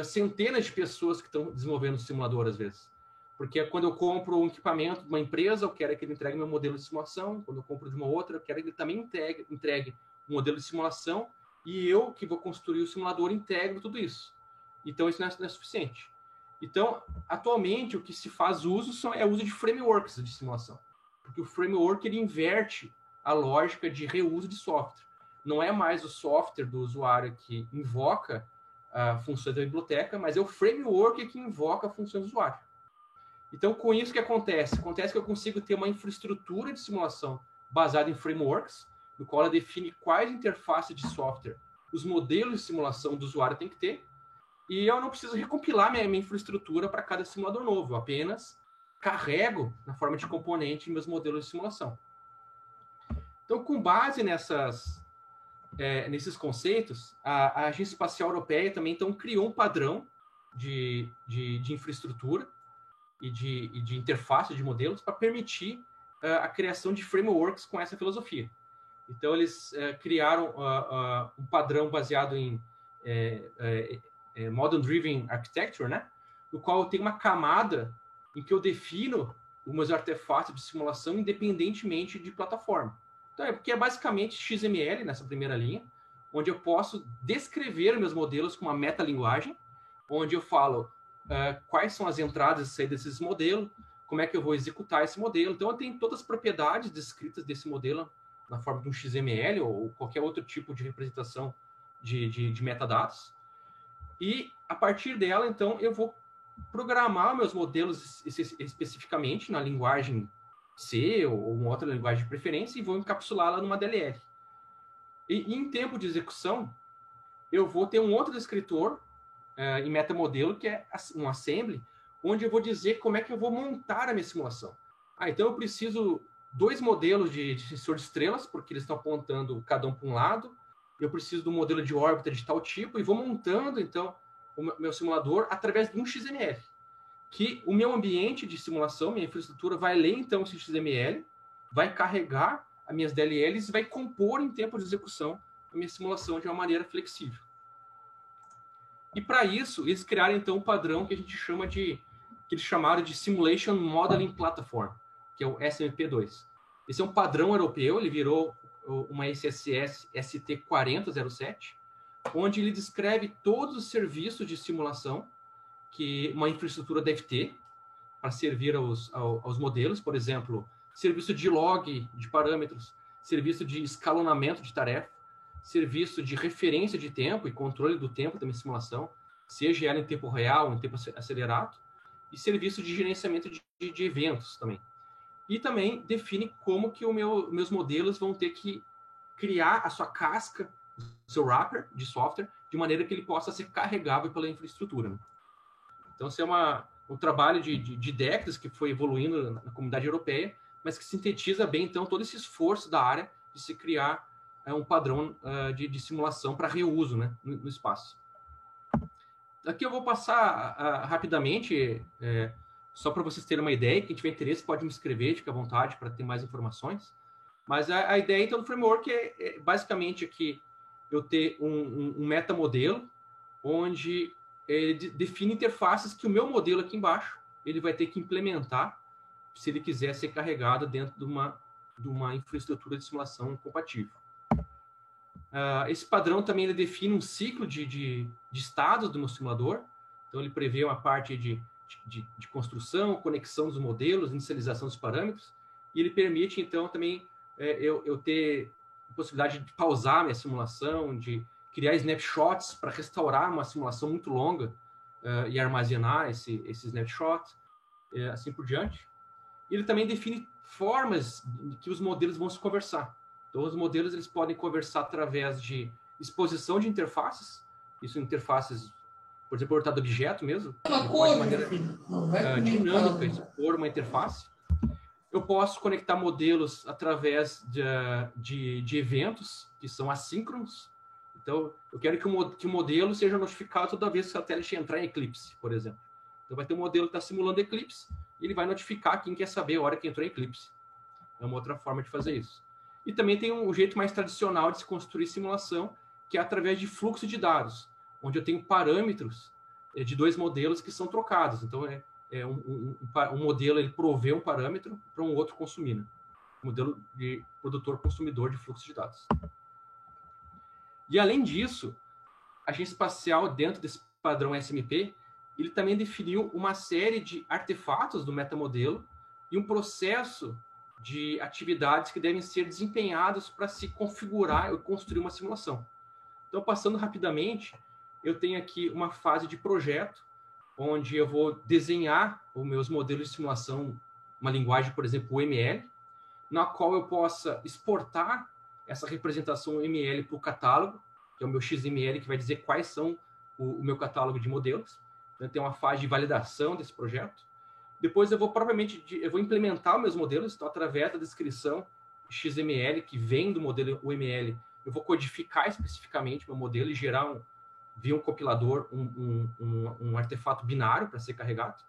centenas de pessoas que estão desenvolvendo o simulador, às vezes. Porque quando eu compro um equipamento de uma empresa, eu quero que ele entregue meu modelo de simulação. Quando eu compro de uma outra, eu quero que ele também entregue um modelo de simulação. E eu, que vou construir o simulador, integro tudo isso. Então, isso não é suficiente. Então, atualmente, o que se faz uso é o uso de frameworks de simulação. Porque o framework ele inverte a lógica de reuso de software. Não é mais o software do usuário que invoca a função da biblioteca, mas é o framework que invoca a função do usuário. Então, com isso, o que acontece? Acontece que eu consigo ter uma infraestrutura de simulação baseada em frameworks, no qual ela define quais interfaces de software os modelos de simulação do usuário tem que ter, e eu não preciso recompilar minha infraestrutura para cada simulador novo, eu apenas carrego na forma de componente meus modelos de simulação. Então, com base nesses conceitos, a Agência Espacial Europeia também então, criou um padrão de infraestrutura e de interface de modelos para permitir a criação de frameworks com essa filosofia. Então, eles criaram um padrão baseado em Model Driven Architecture, né? No qual eu tenho uma camada em que eu defino os meus artefatos de simulação independentemente de plataforma. Então, porque é basicamente XML nessa primeira linha, onde eu posso descrever meus modelos com uma metalinguagem, onde eu falo quais são as entradas e saídas desses modelos, como é que eu vou executar esse modelo. Então, eu tenho todas as propriedades descritas desse modelo na forma de um XML ou qualquer outro tipo de representação de metadados. E, a partir dela, então, eu vou programar meus modelos especificamente na linguagem C ou uma outra linguagem de preferência e vou encapsulá-la numa DLL. E em tempo de execução, eu vou ter um outro descritor em metamodelo, que é um assembly, onde eu vou dizer como é que eu vou montar a minha simulação. Então eu preciso 2 modelos de sensor de estrelas, porque eles estão apontando cada um para um lado. Eu preciso do modelo de órbita de tal tipo e vou montando, então, o meu simulador através de um XML. Que o meu ambiente de simulação, minha infraestrutura, vai ler, então, esse XML, vai carregar as minhas DLLs e vai compor em tempo de execução a minha simulação de uma maneira flexível. E para isso, eles criaram, então, um padrão que a gente chama que eles chamaram de Simulation Modeling Platform, que é o SMP2. Esse é um padrão europeu, ele virou uma SSS ST4007, onde ele descreve todos os serviços de simulação que uma infraestrutura deve ter para servir aos modelos, por exemplo, serviço de log de parâmetros, serviço de escalonamento de tarefa, serviço de referência de tempo e controle do tempo da minha simulação, seja ela em tempo real ou em tempo acelerado, e serviço de gerenciamento de eventos também. E também define como que meus modelos vão ter que criar a sua casca, o seu wrapper de software, de maneira que ele possa ser carregável pela infraestrutura, né? Então, esse é um trabalho de décadas que foi evoluindo na comunidade europeia, mas que sintetiza bem, então, todo esse esforço da área de se criar um padrão de simulação para reuso, né, no espaço. Aqui eu vou passar rapidamente, só para vocês terem uma ideia. Quem tiver interesse pode me escrever, fica à vontade para ter mais informações. Mas a ideia, então, do framework é basicamente aqui eu ter um metamodelo, onde ele define interfaces que o meu modelo aqui embaixo ele vai ter que implementar se ele quiser ser carregado dentro de uma infraestrutura de simulação compatível. Esse padrão também ele define um ciclo de estados do meu simulador. Então, ele prevê uma parte de construção, conexão dos modelos, inicialização dos parâmetros, e ele permite, então, também eu ter a possibilidade de pausar a minha simulação, de criar snapshots para restaurar uma simulação muito longa e armazenar esse snapshot, assim por diante. Ele também define formas que os modelos vão se conversar. Então, os modelos eles podem conversar através de exposição de interfaces, isso interfaces, por exemplo, portado objeto mesmo, ele pode de maneira dinâmica expor uma interface. Eu posso conectar modelos através de eventos que são assíncronos. Então, eu quero que o modelo seja notificado toda vez que o satélite entrar em eclipse, por exemplo. Então, vai ter um modelo que está simulando eclipse, e ele vai notificar quem quer saber a hora que entrou em eclipse. É uma outra forma de fazer isso. E também tem um jeito mais tradicional de se construir simulação, que é através de fluxo de dados, onde eu tenho parâmetros de 2 modelos que são trocados. Então, um modelo ele provê um parâmetro para um outro consumir, né? Modelo de produtor-consumidor de fluxo de dados. E, além disso, a agência espacial, dentro desse padrão SMP, ele também definiu uma série de artefatos do metamodelo e um processo de atividades que devem ser desempenhadas para se configurar e construir uma simulação. Então, passando rapidamente, eu tenho aqui uma fase de projeto, onde eu vou desenhar os meus modelos de simulação, uma linguagem, por exemplo, UML, na qual eu possa exportar essa representação UML para o catálogo, que é o meu XML, que vai dizer quais são o meu catálogo de modelos. Então, tem uma fase de validação desse projeto. Depois eu vou implementar os meus modelos, então, através da descrição XML que vem do modelo UML, eu vou codificar especificamente meu modelo e gerar via um compilador um artefato binário para ser carregado.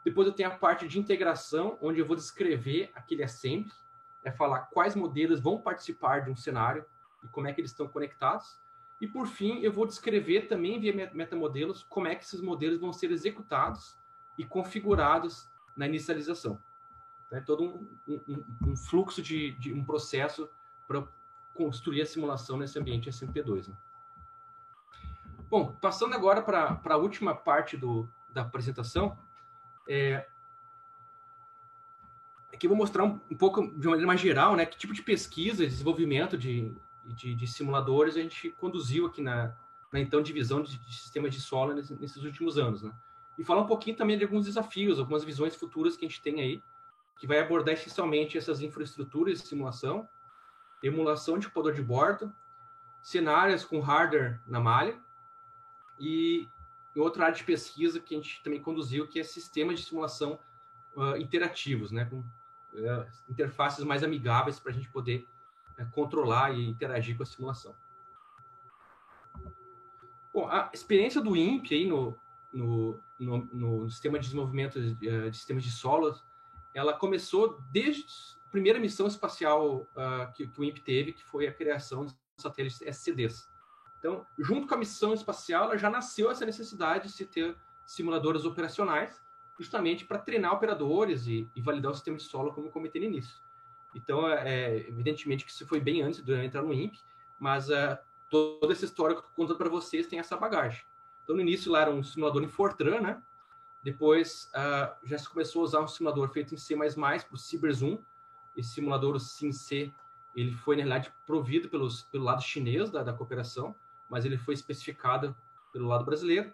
Depois eu tenho a parte de integração, onde eu vou descrever aquele assembly, falar quais modelos vão participar de um cenário e como é que eles estão conectados. E, por fim, eu vou descrever também via metamodelos como é que esses modelos vão ser executados e configurados na inicialização. É todo um fluxo de um processo para construir a simulação nesse ambiente SMP2, né? Bom, passando agora para a última parte da apresentação, aqui eu vou mostrar um pouco, de maneira mais geral, né, que tipo de pesquisa e desenvolvimento de simuladores a gente conduziu aqui na então divisão de sistemas de solo nesses últimos anos, né? E falar um pouquinho também de alguns desafios, algumas visões futuras que a gente tem aí que vai abordar essencialmente essas infraestruturas de simulação, emulação de computador de bordo, cenários com hardware na malha e outra área de pesquisa que a gente também conduziu, que é sistemas de simulação interativos, né, com interfaces mais amigáveis para a gente poder controlar e interagir com a simulação. Bom, a experiência do INPE aí no sistema de desenvolvimento de sistemas de solo, ela começou desde a primeira missão espacial que o INPE teve, que foi a criação dos satélites SCDs. Então, junto com a missão espacial, já nasceu essa necessidade de se ter simuladores operacionais, justamente para treinar operadores e validar o sistema de solo, como eu comentei no início. Então, evidentemente que isso foi bem antes de eu entrar no INPE, mas toda essa história que eu estou contando para vocês tem essa bagagem. Então, no início lá era um simulador em Fortran, né? Depois já se começou a usar um simulador feito em C++, para o CyberZoom. Esse simulador, o SimC, ele foi, na realidade, provido pelo lado chinês da cooperação, mas ele foi especificado pelo lado brasileiro.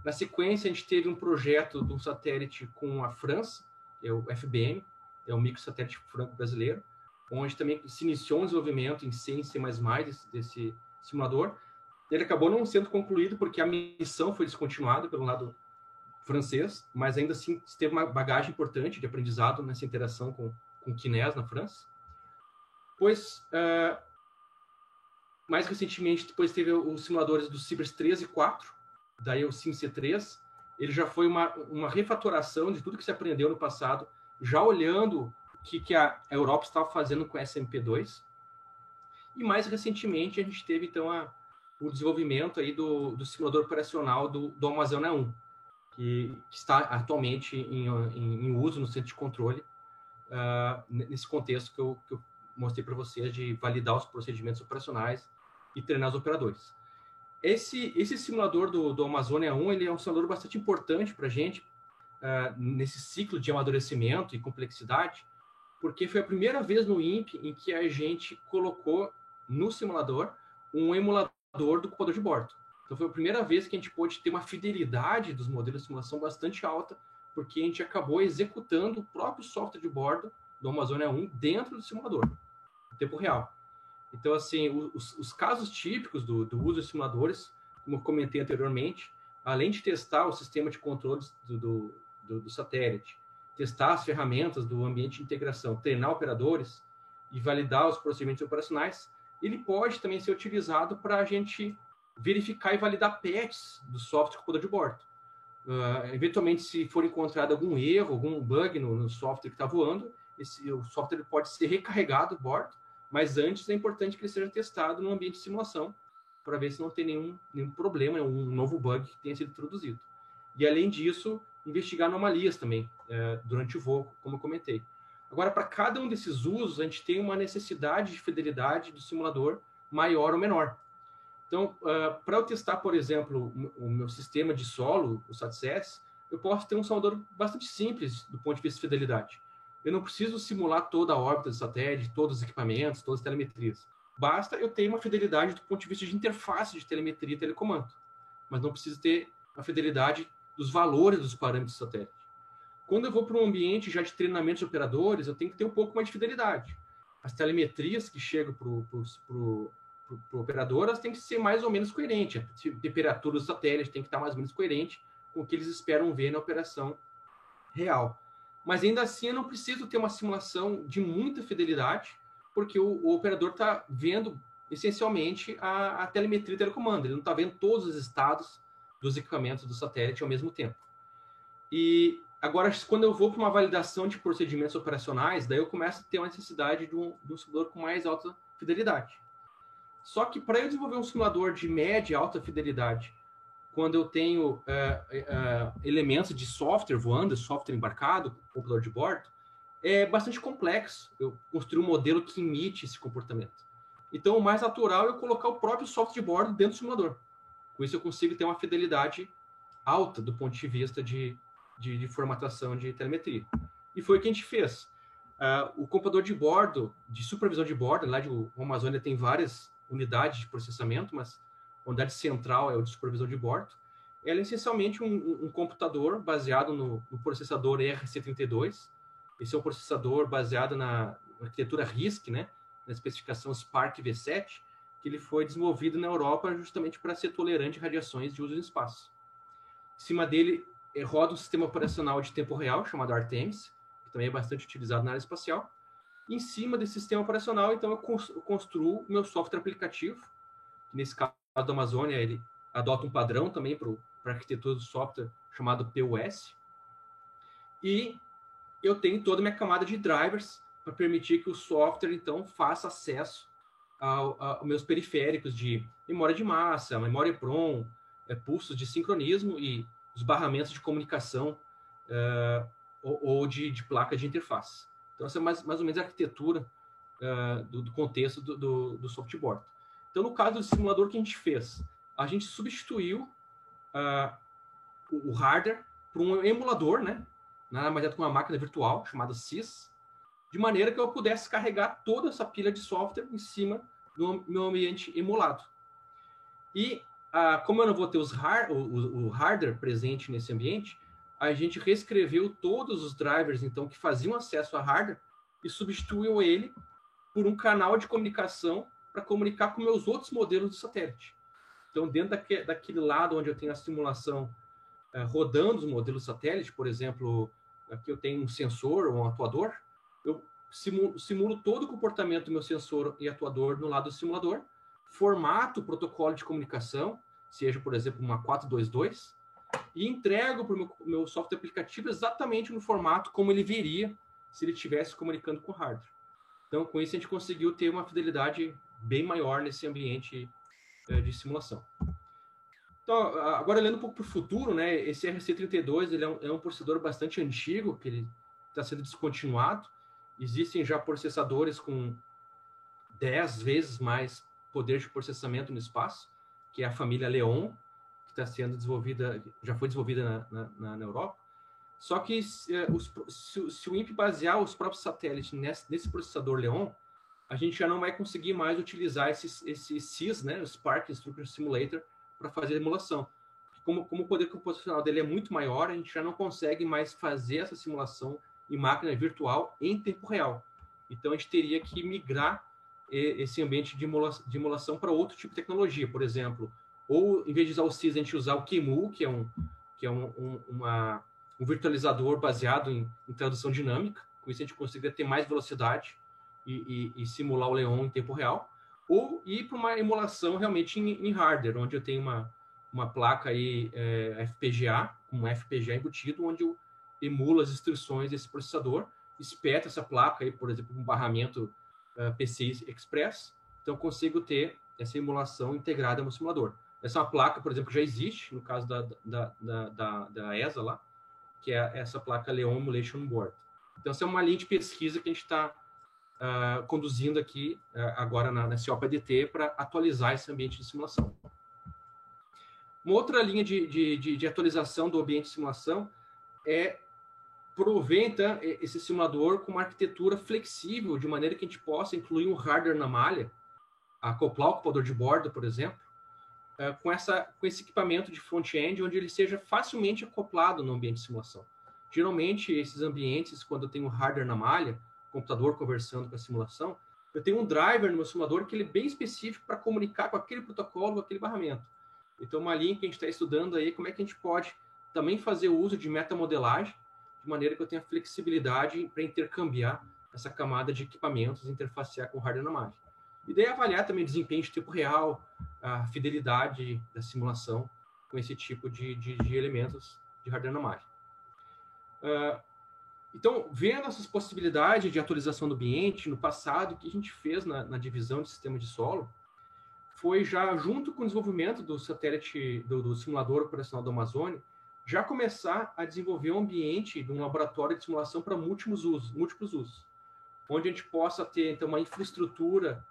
Na sequência, a gente teve um projeto de um satélite com a França, é o FBM, é o microsatélite franco-brasileiro, onde também se iniciou um desenvolvimento em C e C++ desse simulador. Ele acabou não sendo concluído porque a missão foi descontinuada pelo lado francês, mas ainda assim teve uma bagagem importante de aprendizado nessa interação com Kinez na França. Pois, mais recentemente, depois teve os simuladores do Cibers 3 e 4, daí o SimC3. Ele já foi uma refatoração de tudo que se aprendeu no passado, já olhando o que a Europa estava fazendo com a SMP2. E mais recentemente a gente teve então o desenvolvimento aí do simulador operacional do Amazônia 1, que está atualmente em uso no centro de controle, nesse contexto que eu mostrei para vocês de validar os procedimentos operacionais e treinar os operadores. Esse simulador do Amazônia 1, ele é um simulador bastante importante para a gente, nesse ciclo de amadurecimento e complexidade, porque foi a primeira vez no INPE em que a gente colocou no simulador um emulador do computador de bordo. Então, foi a primeira vez que a gente pôde ter uma fidelidade dos modelos de simulação bastante alta, porque a gente acabou executando o próprio software de bordo do Amazônia 1 dentro do simulador, em tempo real. Então, assim, os casos típicos do uso de simuladores, como eu comentei anteriormente, além de testar o sistema de controles do satélite, testar as ferramentas do ambiente de integração, treinar operadores e validar os procedimentos operacionais, ele pode também ser utilizado para a gente verificar e validar patches do software computador de bordo. Eventualmente, se for encontrado algum erro, algum bug no software que está voando, o software pode ser recarregado do bordo, mas antes é importante que ele seja testado no ambiente de simulação para ver se não tem nenhum problema, um novo bug que tenha sido introduzido. E, além disso, investigar anomalias também durante o voo, como eu comentei. Agora, para cada um desses usos, a gente tem uma necessidade de fidelidade do simulador maior ou menor. Então, para eu testar, por exemplo, o meu sistema de solo, o SATSES, eu posso ter um simulador bastante simples do ponto de vista de fidelidade. Eu não preciso simular toda a órbita do satélite, todos os equipamentos, todas as telemetrias. Basta eu ter uma fidelidade do ponto de vista de interface de telemetria e telecomando. Mas não preciso ter a fidelidade dos valores dos parâmetros do satélite. Quando eu vou para um ambiente já de treinamento de operadores, eu tenho que ter um pouco mais de fidelidade. As telemetrias que chegam para o operador, elas têm que ser mais ou menos coerentes. A temperatura do satélite tem que estar mais ou menos coerente com o que eles esperam ver na operação real. Mas ainda assim eu não preciso ter uma simulação de muita fidelidade, porque o operador está vendo essencialmente a telemetria e telecomando. Ele não está vendo todos os estados dos equipamentos do satélite ao mesmo tempo. E agora, quando eu vou para uma validação de procedimentos operacionais, daí eu começo a ter uma necessidade de um simulador com mais alta fidelidade. Só que para eu desenvolver um simulador de média e alta fidelidade, quando eu tenho elementos de software voando, software embarcado, computador de bordo, é bastante complexo eu construir um modelo que imite esse comportamento. Então, o mais natural é eu colocar o próprio software de bordo dentro do simulador. Com isso, eu consigo ter uma fidelidade alta do ponto de vista de formatação de telemetria. E foi o que a gente fez. O computador de bordo, de supervisão de bordo, lá o Amazônia tem várias unidades de processamento, mas a unidade central é o de supervisão de bordo. Ela é essencialmente um computador baseado no processador ERC32, Esse é um processador baseado na arquitetura RISC, né, na especificação SPARC V7, que ele foi desenvolvido na Europa justamente para ser tolerante a radiações de uso no espaço. Em cima dele roda um sistema operacional de tempo real chamado Artemis, que também é bastante utilizado na área espacial. E em cima desse sistema operacional, então, eu construo o meu software aplicativo, que nesse caso da Amazônia, ele adota um padrão também para a arquitetura do software chamado POS. E eu tenho toda a minha camada de drivers para permitir que o software, então, faça acesso aos meus periféricos de memória de massa, memória EPROM, pulsos de sincronismo e os barramentos de comunicação ou de placa de interface. Então, essa é mais ou menos a arquitetura do contexto do softboard. Então, no caso do simulador que a gente fez, a gente substituiu o hardware por um emulador, né? Nada mais é do que uma máquina virtual chamada SIS, de maneira que eu pudesse carregar toda essa pilha de software em cima do meu ambiente emulado. E, como eu não vou ter o hardware presente nesse ambiente, a gente reescreveu todos os drivers, então, que faziam acesso a hardware e substituiu ele por um canal de comunicação para comunicar com meus outros modelos de satélite. Então, dentro daquele lado onde eu tenho a simulação rodando os modelos de satélite, por exemplo, aqui eu tenho um sensor ou um atuador, eu simulo todo o comportamento do meu sensor e atuador no lado do simulador, formato o protocolo de comunicação, seja, por exemplo, uma 422, e entrego para o meu software aplicativo exatamente no formato como ele viria se ele estivesse comunicando com o hardware. Então, com isso, a gente conseguiu ter uma fidelidade bem maior nesse ambiente de simulação. Então, agora, olhando um pouco para o futuro, né, esse RC32 ele é um processador bastante antigo, que ele está sendo descontinuado. Existem já processadores com 10 vezes mais poder de processamento no espaço, que é a família Leon, que está sendo desenvolvida, já foi desenvolvida na Europa. Só que se o INPE basear os próprios satélites nesse processador Leon, a gente já não vai conseguir mais utilizar esse SIS, né, o Spark Instruction Simulator, para fazer a emulação. Como o poder computacional dele é muito maior, a gente já não consegue mais fazer essa simulação em máquina virtual em tempo real. Então, a gente teria que migrar esse ambiente de emulação para outro tipo de tecnologia, por exemplo, ou em vez de usar o SIS, a gente usar o QEMU, que é um virtualizador baseado em tradução dinâmica. Com isso, a gente conseguiria ter mais velocidade e simular o Leon em tempo real, ou ir para uma emulação realmente em hardware, onde eu tenho uma placa aí, FPGA, com um FPGA embutido, onde eu emulo as instruções desse processador, espeto essa placa aí, por exemplo, um barramento PCI Express, então eu consigo ter essa emulação integrada no simulador. Essa é uma placa, por exemplo, que já existe, no caso da ESA lá, que é essa placa Leon Emulation Board. Então, essa é uma linha de pesquisa que a gente está conduzindo aqui agora na COPDT para atualizar esse ambiente de simulação. Uma outra linha de atualização do ambiente de simulação é prover, então, esse simulador com uma arquitetura flexível, de maneira que a gente possa incluir um hardware na malha, acoplar o computador de bordo, por exemplo, com esse equipamento de front-end, onde ele seja facilmente acoplado no ambiente de simulação. Geralmente, esses ambientes, quando eu tenho hardware na malha, computador conversando com a simulação, eu tenho um driver no meu simulador que ele é bem específico para comunicar com aquele protocolo, com aquele barramento. Então, uma linha que a gente está estudando aí, como é que a gente pode também fazer o uso de metamodelagem, de maneira que eu tenha flexibilidade para intercambiar essa camada de equipamentos e interfacear com o hardware na malha. E daí avaliar também o desempenho de tempo real, a fidelidade da simulação com esse tipo de elementos de hardware na malha. Então, vendo essas possibilidades de atualização do ambiente, no passado, o que a gente fez na divisão de sistema de solo foi já, junto com o desenvolvimento do satélite, do simulador operacional da Amazônia, já começar a desenvolver um ambiente de um laboratório de simulação para múltiplos usos, onde a gente possa ter, então, uma infraestrutura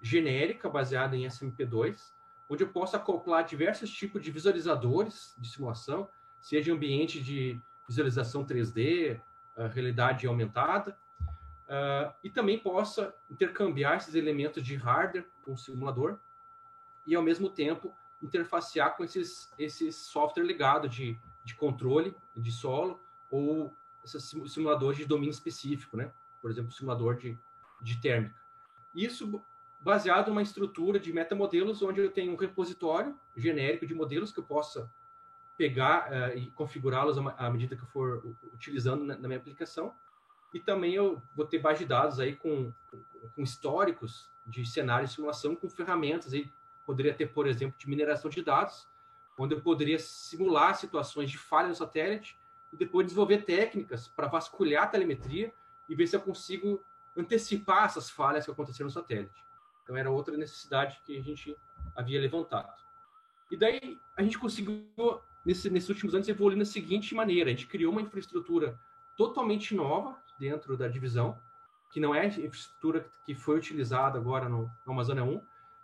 genérica baseada em SMP2, onde eu possa acoplar diversos tipos de visualizadores de simulação, seja em ambiente de visualização 3D, realidade aumentada, e também possa intercambiar esses elementos de hardware com o simulador e, ao mesmo tempo, interfacear com esse software ligado de controle de solo ou simuladores de domínio específico, né? Por exemplo, simulador de térmica. Isso baseado numa estrutura de metamodelos, onde eu tenho um repositório genérico de modelos que eu possa pegar e configurá-los à medida que eu for utilizando na minha aplicação. E também eu vou ter base de dados aí com históricos de cenário de simulação, com ferramentas. Aí poderia ter, por exemplo, de mineração de dados, onde eu poderia simular situações de falha no satélite e depois desenvolver técnicas para vasculhar a telemetria e ver se eu consigo antecipar essas falhas que aconteceram no satélite. Então, era outra necessidade que a gente havia levantado. E daí, a gente conseguiu, nesses últimos anos, evoluir da seguinte maneira. A gente criou uma infraestrutura totalmente nova dentro da divisão, que não é a infraestrutura que foi utilizada agora no Amazônia 1,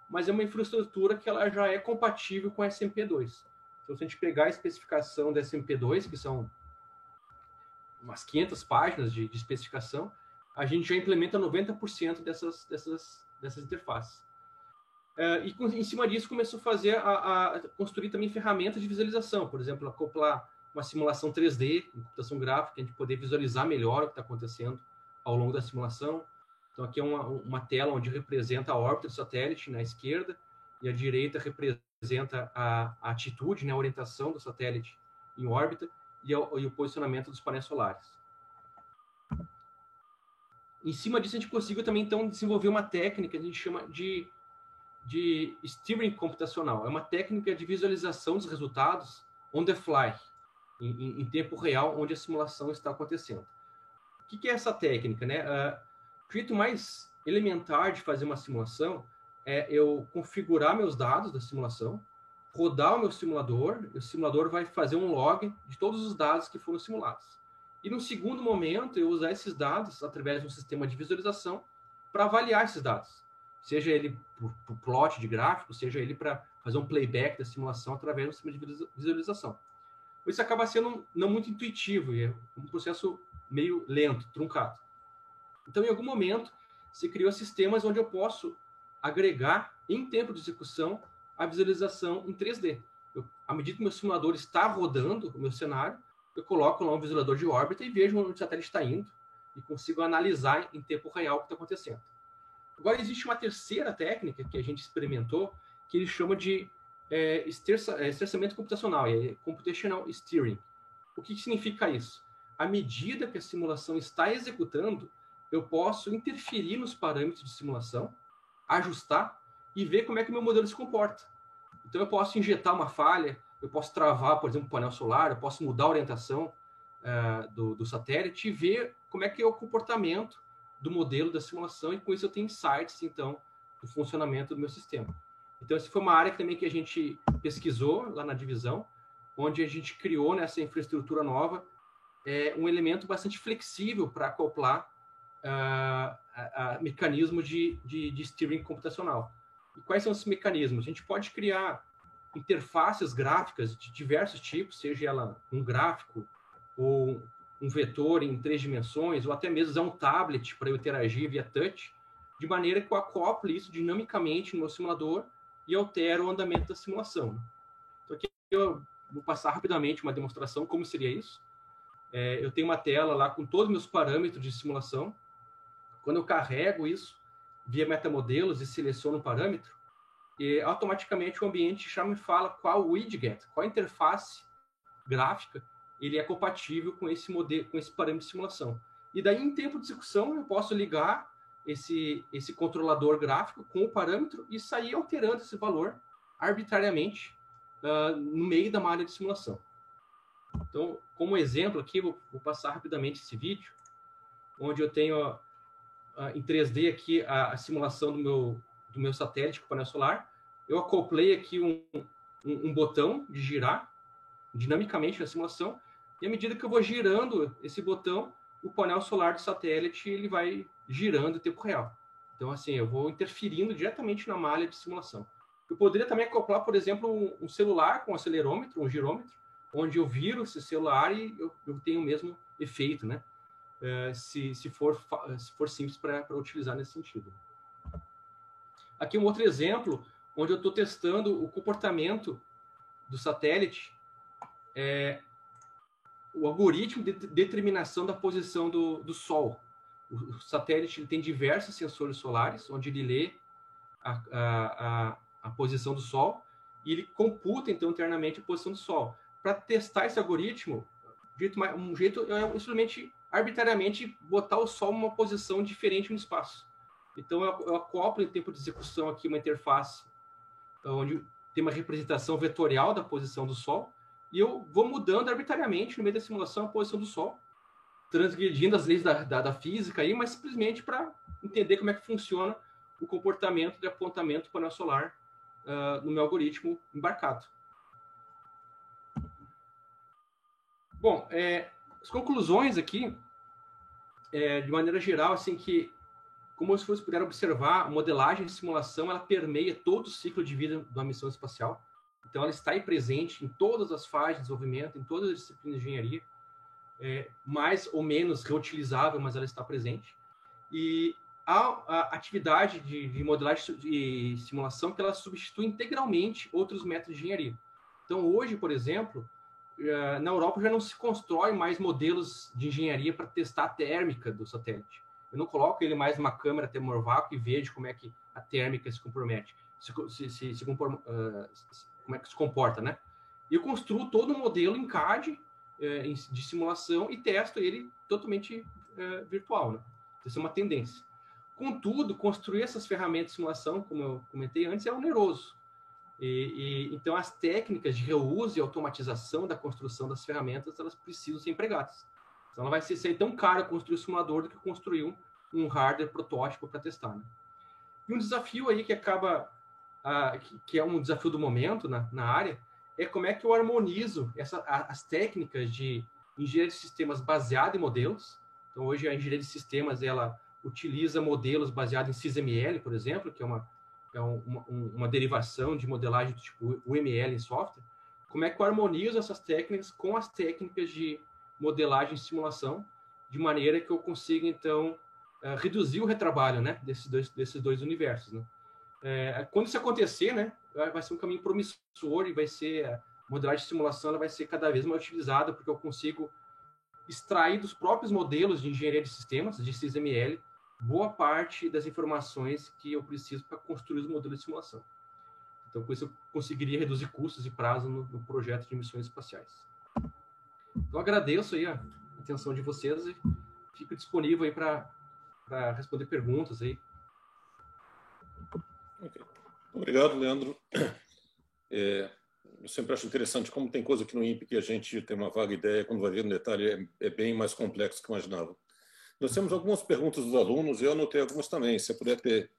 mas é uma infraestrutura que ela já é compatível com a SMP2. Então, se a gente pegar a especificação da SMP2, que são umas 500 páginas de especificação, a gente já implementa 90% dessas interfaces. E em cima disso começou a fazer a construir também ferramentas de visualização, por exemplo, acoplar uma simulação 3D, em computação gráfica, a gente poder visualizar melhor o que está acontecendo ao longo da simulação. Então aqui é uma tela onde representa a órbita do satélite na esquerda e a direita representa a atitude, né, a orientação do satélite em órbita e o posicionamento dos painéis solares. Em cima disso, a gente conseguiu também, então, desenvolver uma técnica que a gente chama de steering computacional. É uma técnica de visualização dos resultados on the fly, em tempo real, onde a simulação está acontecendo. O que é essa técnica, né? O jeito mais elementar de fazer uma simulação é eu configurar meus dados da simulação, rodar o meu simulador, e o simulador vai fazer um log de todos os dados que foram simulados. E no segundo momento, eu usar esses dados através de um sistema de visualização para avaliar esses dados. Seja ele por plot de gráfico, seja ele para fazer um playback da simulação através do sistema de visualização. Isso acaba sendo não muito intuitivo, e é um processo meio lento, truncado. Então, em algum momento, se criou sistemas onde eu posso agregar, em tempo de execução, a visualização em 3D. À medida que o meu simulador está rodando o meu cenário, eu coloco lá um visualizador de órbita e vejo onde o satélite está indo e consigo analisar em tempo real o que está acontecendo. Agora, existe uma terceira técnica que a gente experimentou, que ele chama de estressamento computacional, é Computational Steering. O que significa isso? À medida que a simulação está executando, eu posso interferir nos parâmetros de simulação, ajustar e ver como é que o meu modelo se comporta. Então, eu posso injetar uma falha, eu posso travar, por exemplo, o painel solar, eu posso mudar a orientação do satélite e ver como é que é o comportamento do modelo da simulação, e com isso eu tenho insights, então, do funcionamento do meu sistema. Então, essa foi uma área também que a gente pesquisou lá na divisão, onde a gente criou nessa infraestrutura nova um elemento bastante flexível para acoplar mecanismo de steering computacional. E quais são esses mecanismos? A gente pode criar interfaces gráficas de diversos tipos, seja ela um gráfico ou um vetor em 3 dimensões, ou até mesmo usar um tablet para eu interagir via touch, de maneira que eu acople isso dinamicamente no meu simulador e altero o andamento da simulação. Então, aqui eu vou passar rapidamente uma demonstração como seria isso. Eu tenho uma tela lá com todos os meus parâmetros de simulação. Quando eu carrego isso via metamodelos e seleciono um parâmetro, e automaticamente o ambiente já me fala qual widget, qual interface gráfica ele é compatível com esse modelo, com esse parâmetro de simulação. E daí, em tempo de execução, eu posso ligar esse controlador gráfico com o parâmetro e sair alterando esse valor arbitrariamente no meio da malha de simulação. Então, como exemplo aqui, vou passar rapidamente esse vídeo, onde eu tenho em 3D aqui a simulação do meu satélite com o painel solar. Eu acoplei aqui um botão de girar dinamicamente na simulação, e à medida que eu vou girando esse botão, o painel solar do satélite ele vai girando em tempo real. Então, assim, eu vou interferindo diretamente na malha de simulação. Eu poderia também acoplar, por exemplo, um celular com acelerômetro, um girômetro, onde eu viro esse celular e eu tenho o mesmo efeito, né? Se for simples para utilizar nesse sentido. Aqui um outro exemplo, onde eu estou testando o comportamento do satélite o algoritmo de determinação da posição do Sol. O satélite ele tem diversos sensores solares, onde ele lê a posição do Sol e ele computa, então, internamente a posição do Sol. Para testar esse algoritmo, um jeito é simplesmente, arbitrariamente, botar o Sol em uma posição diferente no espaço. Então, eu acoplo em tempo de execução aqui uma interface onde tem uma representação vetorial da posição do Sol e eu vou mudando arbitrariamente, no meio da simulação, a posição do Sol, transgredindo as leis da física, aí, mas simplesmente para entender como é que funciona o comportamento de apontamento do painel solar no meu algoritmo embarcado. Bom, as conclusões aqui, de maneira geral, assim, que, como vocês puderam observar, a modelagem de simulação, ela permeia todo o ciclo de vida de uma missão espacial. Então, ela está aí presente em todas as fases de desenvolvimento, em todas as disciplinas de engenharia, mais ou menos reutilizável, mas ela está presente. E a atividade de modelagem e simulação que ela substitui integralmente outros métodos de engenharia. Então, hoje, por exemplo, na Europa já não se constrói mais modelos de engenharia para testar a térmica do satélite. Eu não coloco ele mais numa câmera termovácuo e vejo como é que a térmica se compromete, como é que se comporta, né? Eu construo todo um modelo em CAD de simulação e testo ele totalmente virtual, né? Isso é uma tendência. Contudo, construir essas ferramentas de simulação, como eu comentei antes, é oneroso. Então, as técnicas de reuso e automatização da construção das ferramentas, elas precisam ser empregadas. Então, ela vai ser tão cara construir o simulador do que construir um hardware protótipo para testar, né? E um desafio aí que acaba, que é um desafio do momento na área, é como é que eu harmonizo as técnicas de engenharia de sistemas baseada em modelos. Então, hoje a engenharia de sistemas, ela utiliza modelos baseados em SysML, por exemplo, que é uma derivação de modelagem do tipo UML em software. Como é que eu harmonizo essas técnicas com as técnicas de modelagem e simulação, de maneira que eu consiga, então, reduzir o retrabalho, né, desses dois universos, né? Quando isso acontecer, né, vai ser um caminho promissor e a modelagem de simulação ela vai ser cada vez mais utilizada, porque eu consigo extrair dos próprios modelos de engenharia de sistemas, de SysML, boa parte das informações que eu preciso para construir os modelos de simulação. Então, com isso, eu conseguiria reduzir custos e prazo no projeto de missões espaciais. Então, agradeço aí a atenção de vocês e fico disponível aí para responder perguntas aí.
Okay. Obrigado, Leandro. Eu sempre acho interessante como tem coisa aqui no INPE que a gente tem uma vaga ideia, quando vai ver no detalhe é bem mais complexo do que imaginava. Nós temos algumas perguntas dos alunos e eu anotei algumas também. Se você puder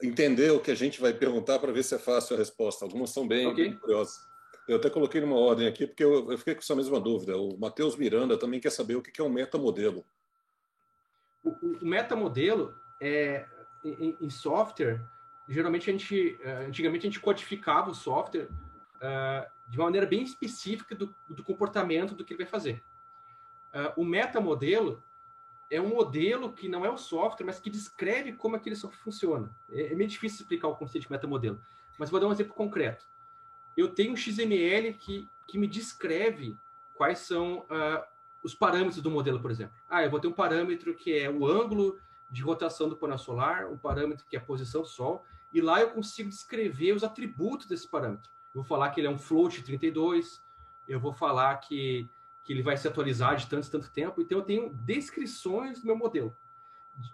entender o que a gente vai perguntar para ver se é fácil a resposta. Algumas são bem curiosas. Eu até coloquei numa ordem aqui, porque eu fiquei com essa mesma dúvida. O Matheus Miranda também quer saber o que é um metamodelo.
O metamodelo, em software, geralmente antigamente a gente codificava o software de uma maneira bem específica do comportamento do que ele vai fazer. O metamodelo é um modelo que não é o software, mas que descreve como aquele software funciona. É meio difícil explicar o conceito de metamodelo, mas vou dar um exemplo concreto. Eu tenho um XML que me descreve quais são os parâmetros do modelo, por exemplo. Eu vou ter um parâmetro que é o ângulo de rotação do painel solar, um parâmetro que é a posição do Sol, e lá eu consigo descrever os atributos desse parâmetro. Eu vou falar que ele é um float 32, eu vou falar que ele vai se atualizar de tanto tempo, então eu tenho descrições do meu modelo.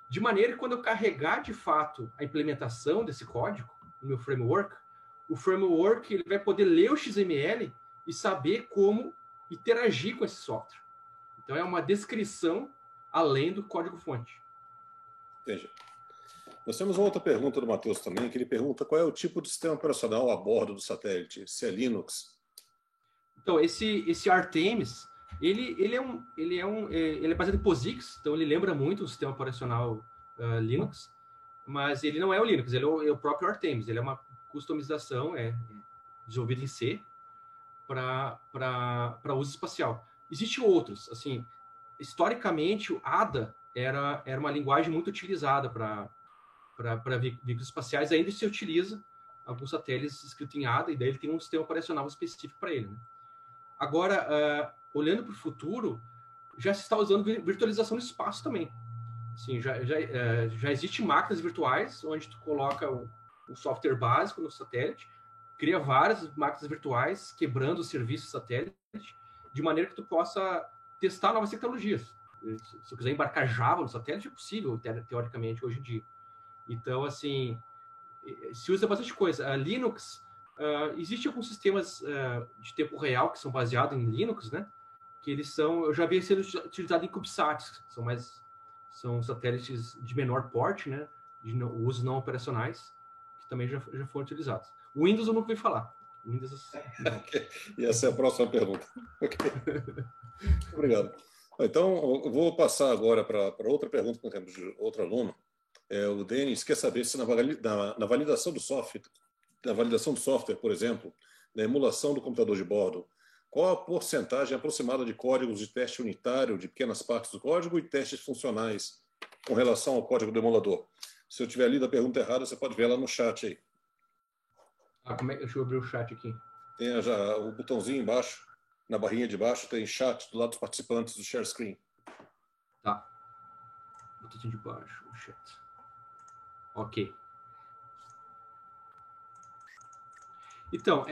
De maneira que quando eu carregar de fato a implementação desse código no meu framework, o framework ele vai poder ler o XML e saber como interagir com esse software. Então é uma descrição além do código-fonte.
Entendi. Nós temos uma outra pergunta do Matheus também, que ele pergunta qual é o tipo de sistema operacional a bordo do satélite, se é Linux.
Então, esse Artemis, ele é baseado em POSIX, então ele lembra muito o sistema operacional Linux, mas ele não é o Linux, ele é o próprio Artemis, ele é uma customização, desenvolvido em C para uso espacial. Existem outros, assim, historicamente o ADA era uma linguagem muito utilizada para veículos espaciais, ainda se utiliza alguns satélites escritos em ADA, e daí ele tem um sistema operacional específico para ele, né? Agora, olhando para o futuro, já se está usando virtualização no espaço também. Assim, já existe máquinas virtuais onde tu coloca um software básico no satélite, cria várias máquinas virtuais quebrando o serviço satélite, de maneira que tu possa testar novas tecnologias. Se eu quiser embarcar Java no satélite, é possível, teoricamente, hoje em dia. Então, assim, se usa bastante coisa. A Linux, existe alguns sistemas de tempo real que são baseados em Linux, né? Que eles são, eu já vi sendo utilizado em CubeSats, são satélites de menor porte, né? De usos não operacionais, que também já foram utilizados. O Windows eu nunca ouvi falar. Windows,
E essa é a próxima pergunta. Okay. Obrigado. Então, eu vou passar agora para outra pergunta que nós temos de outro aluno. O Denis quer saber se na validação do software, por exemplo, na emulação do computador de bordo, qual a porcentagem aproximada de códigos de teste unitário de pequenas partes do código e testes funcionais com relação ao código do emulador? Se eu tiver lido a pergunta errada, você pode ver ela no chat aí.
Deixa eu abrir o chat aqui.
Tem já o botãozinho embaixo, na barrinha de baixo, tem chat do lado dos participantes do share screen.
Tá. Botãozinho de baixo, o chat. Ok. Então,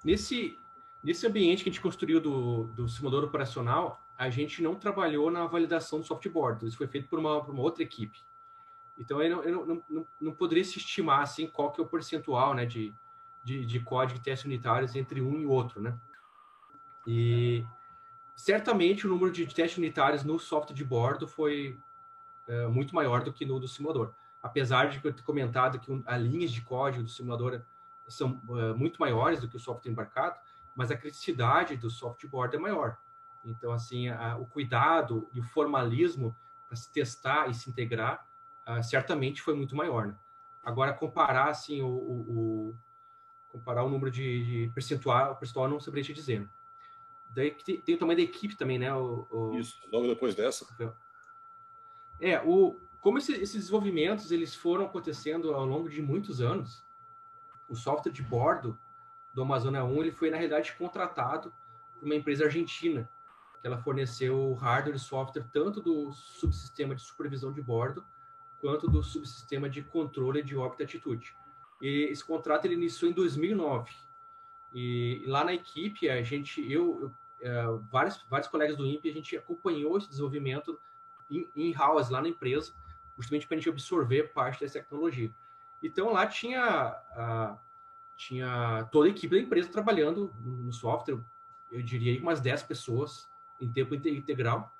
nesse ambiente que a gente construiu do simulador operacional, a gente não trabalhou na validação do softboard. Isso foi feito por uma outra equipe. Então, eu não poderia se estimar assim, qual que é o percentual, né, de código de testes unitários entre um e outro, né? E certamente o número de testes unitários no software de bordo foi muito maior do que no do simulador. Apesar de eu ter comentado que as linhas de código do simulador são muito maiores do que o software embarcado, mas a criticidade do software de bordo é maior. Então, assim, o cuidado e o formalismo para se testar e se integrar certamente foi muito maior, né? Agora, comparar, assim, comparar o número de percentual não saberia te dizer. Daí tem o tamanho da equipe também, né?
Isso, logo depois dessa.
Como esses desenvolvimentos eles foram acontecendo ao longo de muitos anos, o software de bordo do Amazônia 1 ele foi, na realidade, contratado por uma empresa argentina, que ela forneceu hardware e software tanto do subsistema de supervisão de bordo, quanto do subsistema de controle de órbita e atitude. E esse contrato ele iniciou em 2009. E lá na equipe, vários colegas do INPE, a gente acompanhou esse desenvolvimento in-house, lá na empresa, justamente para a gente absorver parte dessa tecnologia. Então, lá tinha toda a equipe da empresa trabalhando no software, eu diria umas 10 pessoas em tempo integral.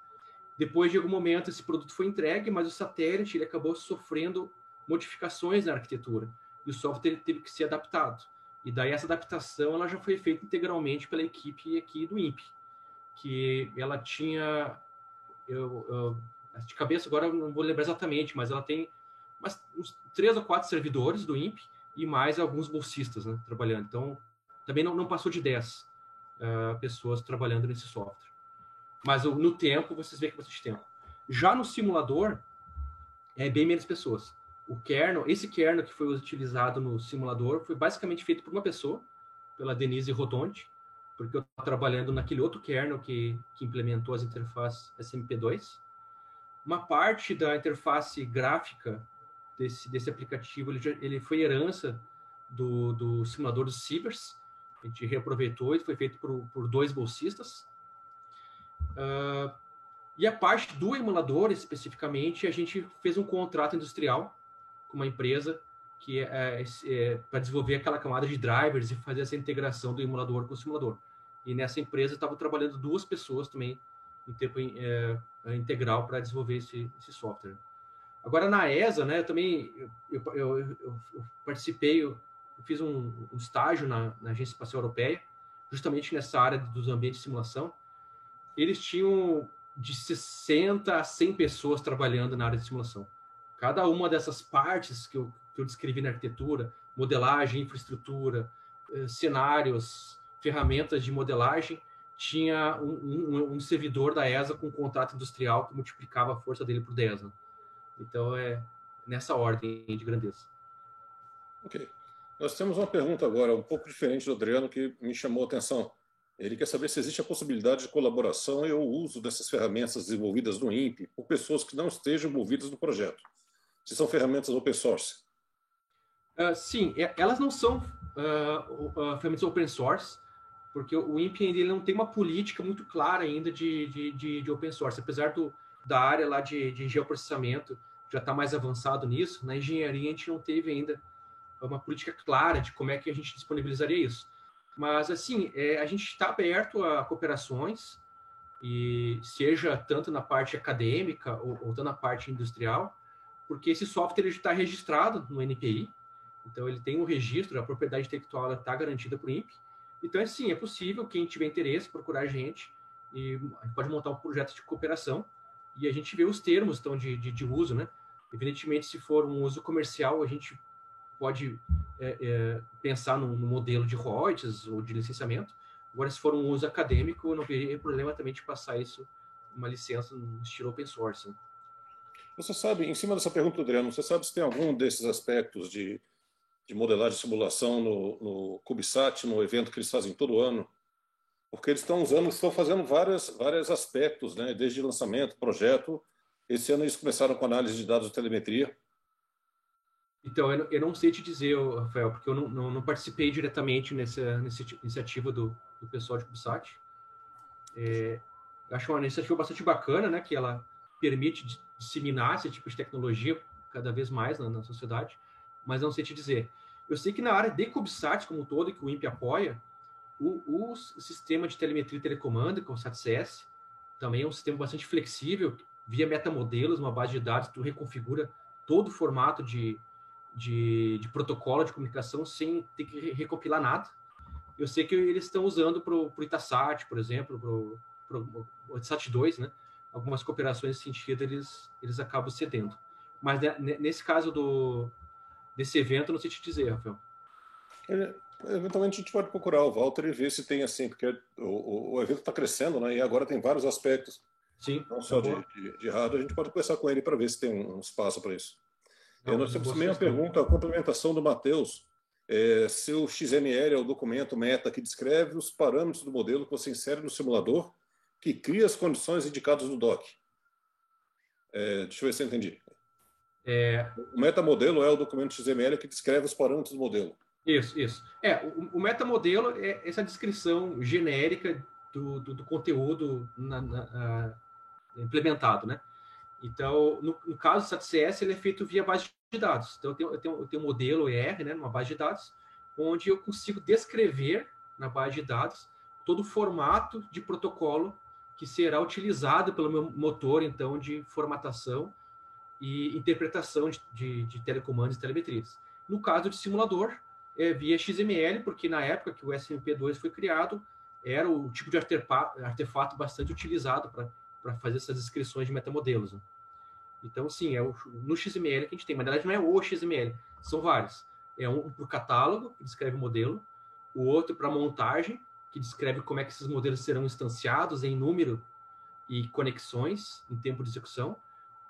Depois de algum momento, esse produto foi entregue, mas o satélite ele acabou sofrendo modificações na arquitetura, e o software teve que ser adaptado. E daí essa adaptação ela já foi feita integralmente pela equipe aqui do INPE, que ela tinha, de cabeça agora eu não vou lembrar exatamente, mas ela tem uns 3 ou 4 servidores do INPE e mais alguns bolsistas, né, trabalhando. Então, também não passou de 10 pessoas trabalhando nesse software. Mas no tempo, vocês veem que é bastante tempo. Já no simulador, é bem menos pessoas. Esse kernel que foi utilizado no simulador foi basicamente feito por uma pessoa, pela Denise Rotondi, porque eu estava trabalhando naquele outro kernel que implementou as interfaces SMP2. Uma parte da interface gráfica desse aplicativo ele foi herança do simulador dos Cibers. A gente reaproveitou e foi feito por 2 bolsistas. E a parte do emulador, especificamente, a gente fez um contrato industrial com uma empresa que para desenvolver aquela camada de drivers e fazer essa integração do emulador com o simulador. E nessa empresa estavam trabalhando 2 pessoas também em tempo integral para desenvolver esse software. Agora, na ESA, né, eu participei, eu fiz um estágio na Agência Espacial Europeia, justamente nessa área dos ambientes de simulação. Eles tinham de 60 a 100 pessoas trabalhando na área de simulação. Cada uma dessas partes que eu descrevi na arquitetura, modelagem, infraestrutura, cenários, ferramentas de modelagem, tinha um servidor da ESA com um contrato industrial que multiplicava a força dele por 10. Né? Então, é nessa ordem de grandeza.
Ok. Nós temos uma pergunta agora, um pouco diferente do Adriano, que me chamou a atenção. Ele quer saber se existe a possibilidade de colaboração e ou uso dessas ferramentas desenvolvidas no INPE por pessoas que não estejam envolvidas no projeto. Se são ferramentas open source.
Sim, elas não são ferramentas open source, porque o INPE ele não tem uma política muito clara ainda de open source, apesar da área lá de geoprocessamento já está mais avançado nisso. Na engenharia a gente não teve ainda uma política clara de como é que a gente disponibilizaria isso. Mas, assim, a gente está aberto a cooperações, e seja tanto na parte acadêmica ou tanto na parte industrial, porque esse software está registrado no NPI, então ele tem um registro, a propriedade intelectual está garantida por INPE. Então, assim, é possível, quem tiver interesse, procurar a gente, e a gente pode montar um projeto de cooperação, e a gente vê os termos então, de uso, né? Evidentemente, se for um uso comercial, a gente pode pensar no modelo de royalties ou de licenciamento. Agora, se for um uso acadêmico, não teria problema também de passar isso, uma licença no estilo open source. Né?
Você sabe, em cima dessa pergunta, Adriano, você sabe se tem algum desses aspectos de modelagem e simulação no CubeSat, no evento que eles fazem todo ano? Porque eles estão fazendo vários aspectos, né? Desde lançamento, projeto. Esse ano eles começaram com análise de dados de telemetria.
Então, eu não sei te dizer, Rafael, porque eu não participei diretamente nessa iniciativa do pessoal de CubeSat. Eu acho uma iniciativa bastante bacana, né? Que ela permite disseminar esse tipo de tecnologia cada vez mais na sociedade, mas não sei te dizer. Eu sei que na área de CubeSat como um todo, que o INPE apoia, o sistema de telemetria e telecomando, que é o SAT-CS, também é um sistema bastante flexível, via metamodelos, uma base de dados, tu reconfigura todo o formato de protocolo de comunicação sem ter que recompilar nada. Eu sei que eles estão usando para o Itasat, por exemplo, para o Itasat 2, né? Algumas cooperações nesse sentido eles acabam cedendo. Mas nesse caso desse evento, não sei te dizer, Rafael.
Eventualmente a gente pode procurar o Walter e ver se tem assim, porque o evento está crescendo, né? E agora tem vários aspectos.
Sim.
Não só de hardware, a gente pode conversar com ele para ver se tem um espaço para isso. Nós temos também uma pergunta, a complementação do Matheus. Se o XML é o documento meta que descreve os parâmetros do modelo que você insere no simulador, que cria as condições indicadas no doc. Deixa eu ver se eu entendi. O metamodelo é o documento XML que descreve os parâmetros do modelo.
Isso. O metamodelo é essa descrição genérica do conteúdo implementado, né? Então, no caso do SAT-CS, ele é feito via base de dados. Então, eu tenho um modelo ER, né, numa base de dados, onde eu consigo descrever na base de dados todo o formato de protocolo que será utilizado pelo meu motor, então, de formatação e interpretação de telecomandos e telemetrias. No caso de simulador, via XML, porque na época que o SMP2 foi criado, era o tipo de artefato bastante utilizado para fazer essas descrições de metamodelos. Né? Então, sim, no XML que a gente tem, mas na verdade não é o XML, são vários. É um para o catálogo, que descreve o modelo, o outro para montagem, que descreve como é que esses modelos serão instanciados em número e conexões em tempo de execução,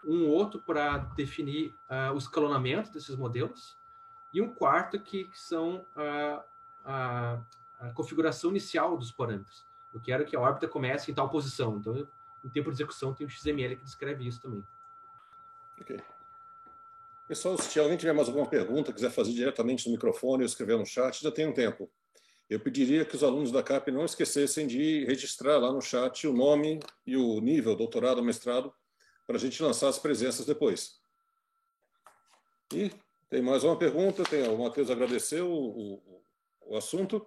um outro para definir o escalonamento desses modelos, e um quarto que são a configuração inicial dos parâmetros. Eu quero que a órbita comece em tal posição, então em tempo de execução tem o XML que descreve isso também.
Ok. Pessoal, se alguém tiver mais alguma pergunta, quiser fazer diretamente no microfone ou escrever no chat, já tem um tempo. Eu pediria que os alunos da CAP não esquecessem de registrar lá no chat o nome e o nível, doutorado ou mestrado, para a gente lançar as presenças depois. E tem mais uma pergunta, o Matheus agradeceu o assunto,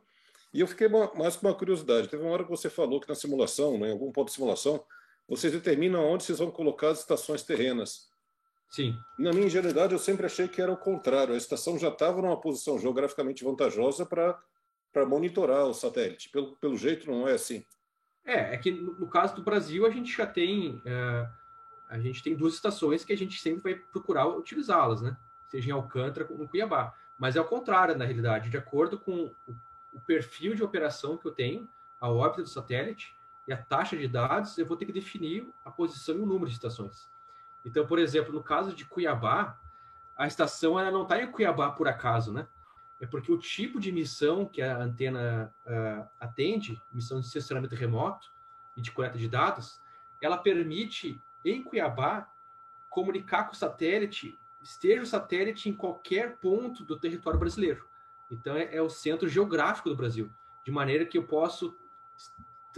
e eu fiquei mais com uma curiosidade. Teve uma hora que você falou que na simulação, né, em algum ponto de simulação, vocês determinam onde vocês vão colocar as estações terrenas.
Sim.
Na minha ingenuidade, eu sempre achei que era o contrário. A estação já estava numa posição geograficamente vantajosa para monitorar o satélite. Pelo jeito, não é assim.
É que no caso do Brasil, a gente já tem duas estações que a gente sempre vai procurar utilizá-las, né? Seja em Alcântara ou no Cuiabá. Mas é o contrário, na realidade. De acordo com o perfil de operação que eu tenho, a órbita do satélite e a taxa de dados, eu vou ter que definir a posição e o número de estações. Então, por exemplo, no caso de Cuiabá, a estação ela não está em Cuiabá por acaso, né? é porque o tipo de missão que a antena atende, missão de sensoramento remoto e de coleta de dados, ela permite, em Cuiabá, comunicar com o satélite, esteja o satélite em qualquer ponto do território brasileiro. Então, é o centro geográfico do Brasil, de maneira que eu posso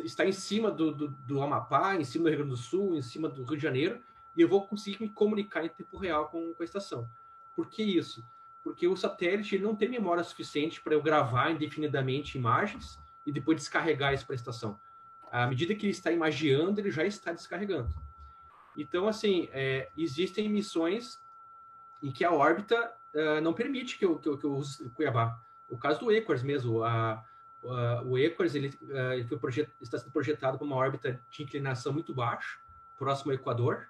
estar em cima do Amapá, em cima do Rio Grande do Sul, em cima do Rio de Janeiro, e eu vou conseguir me comunicar em tempo real com a estação. Por que isso? Porque o satélite não tem memória suficiente para eu gravar indefinidamente imagens e depois descarregar isso para a estação. À medida que ele está imagiando, ele já está descarregando. Então, assim, existem missões em que a órbita não permite que eu use o Cuiabá. O caso do EQUARS mesmo. O EQUARS ele está sendo projetado para uma órbita de inclinação muito baixa, próximo ao Equador,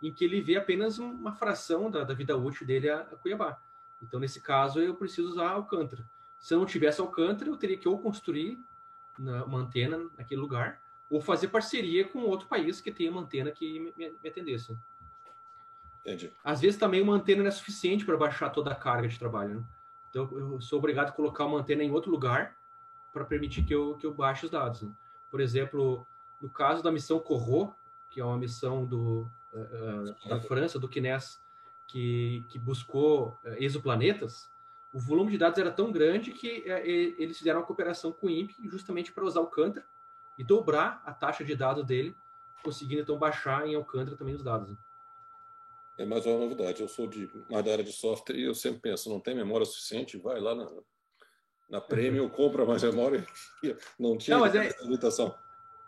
em que ele vê apenas uma fração da vida útil dele a Cuiabá. Então, nesse caso, eu preciso usar Alcântara. Se eu não tivesse Alcântara, eu teria que ou construir uma antena naquele lugar, ou fazer parceria com outro país que tenha uma antena que me atendesse.
Entendi.
Às vezes também uma antena não é suficiente para baixar toda a carga de trabalho, né? Então, eu sou obrigado a colocar uma antena em outro lugar para permitir que eu baixe os dados, né? Por exemplo, no caso da missão Corot, que é uma missão da França, do CNES, que buscou exoplanetas, o volume de dados era tão grande que eles fizeram uma cooperação com o INPE justamente para usar o Alcântara e dobrar a taxa de dados dele, conseguindo então baixar em Alcântara também os dados.
É mais uma novidade. Eu sou mais da área de software e eu sempre penso, não tem memória suficiente, vai lá na Premium, compra mais memória. Não tinha limitação.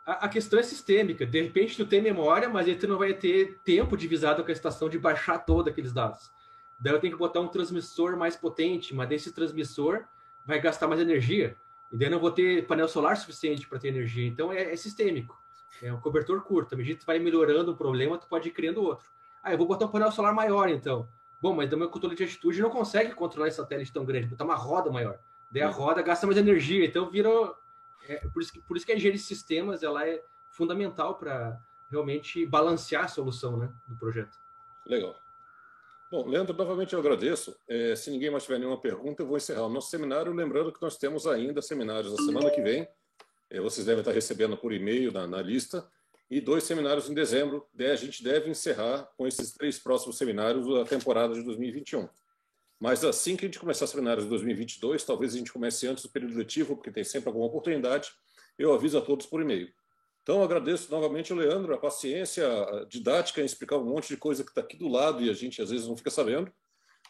A questão é sistêmica. De repente, tu tem memória, mas aí tu não vai ter tempo divisado com a estação de baixar todos aqueles dados. Daí eu tenho que botar um transmissor mais potente, mas esse transmissor vai gastar mais energia. E daí eu não vou ter painel solar suficiente para ter energia. Então, é sistêmico. É um cobertor curto. À medida que tu vai melhorando o problema, tu pode ir criando outro. Eu vou botar um painel solar maior, então. Bom, mas o meu controle de altitude não consegue controlar esse satélite tão grande. Botar uma roda maior. Daí a roda gasta mais energia. Então, virou... por isso que a engenharia de sistemas ela é fundamental para realmente balancear a solução, né, do projeto.
Legal. Bom, Leandro, novamente eu agradeço. Se ninguém mais tiver nenhuma pergunta, eu vou encerrar o nosso seminário, lembrando que nós temos ainda seminários na semana que vem. Vocês devem estar recebendo por e-mail na lista. E 2 seminários em dezembro. A gente deve encerrar com esses 3 próximos seminários a temporada de 2021. Mas assim que a gente começar seminários de 2022, talvez a gente comece antes do período letivo, porque tem sempre alguma oportunidade, eu aviso a todos por e-mail. Então, eu agradeço novamente ao Leandro, a paciência a didática em explicar um monte de coisa que está aqui do lado e a gente às vezes não fica sabendo.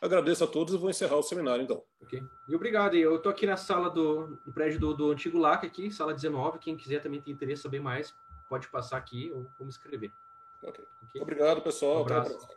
Agradeço a todos e vou encerrar o seminário, então.
Ok. E obrigado. Eu estou aqui na sala do prédio do antigo LAC, aqui, sala 19. Quem quiser também tem interesse em saber mais, pode passar aqui ou me escrever.
Ok. Obrigado, pessoal.
Um abraço.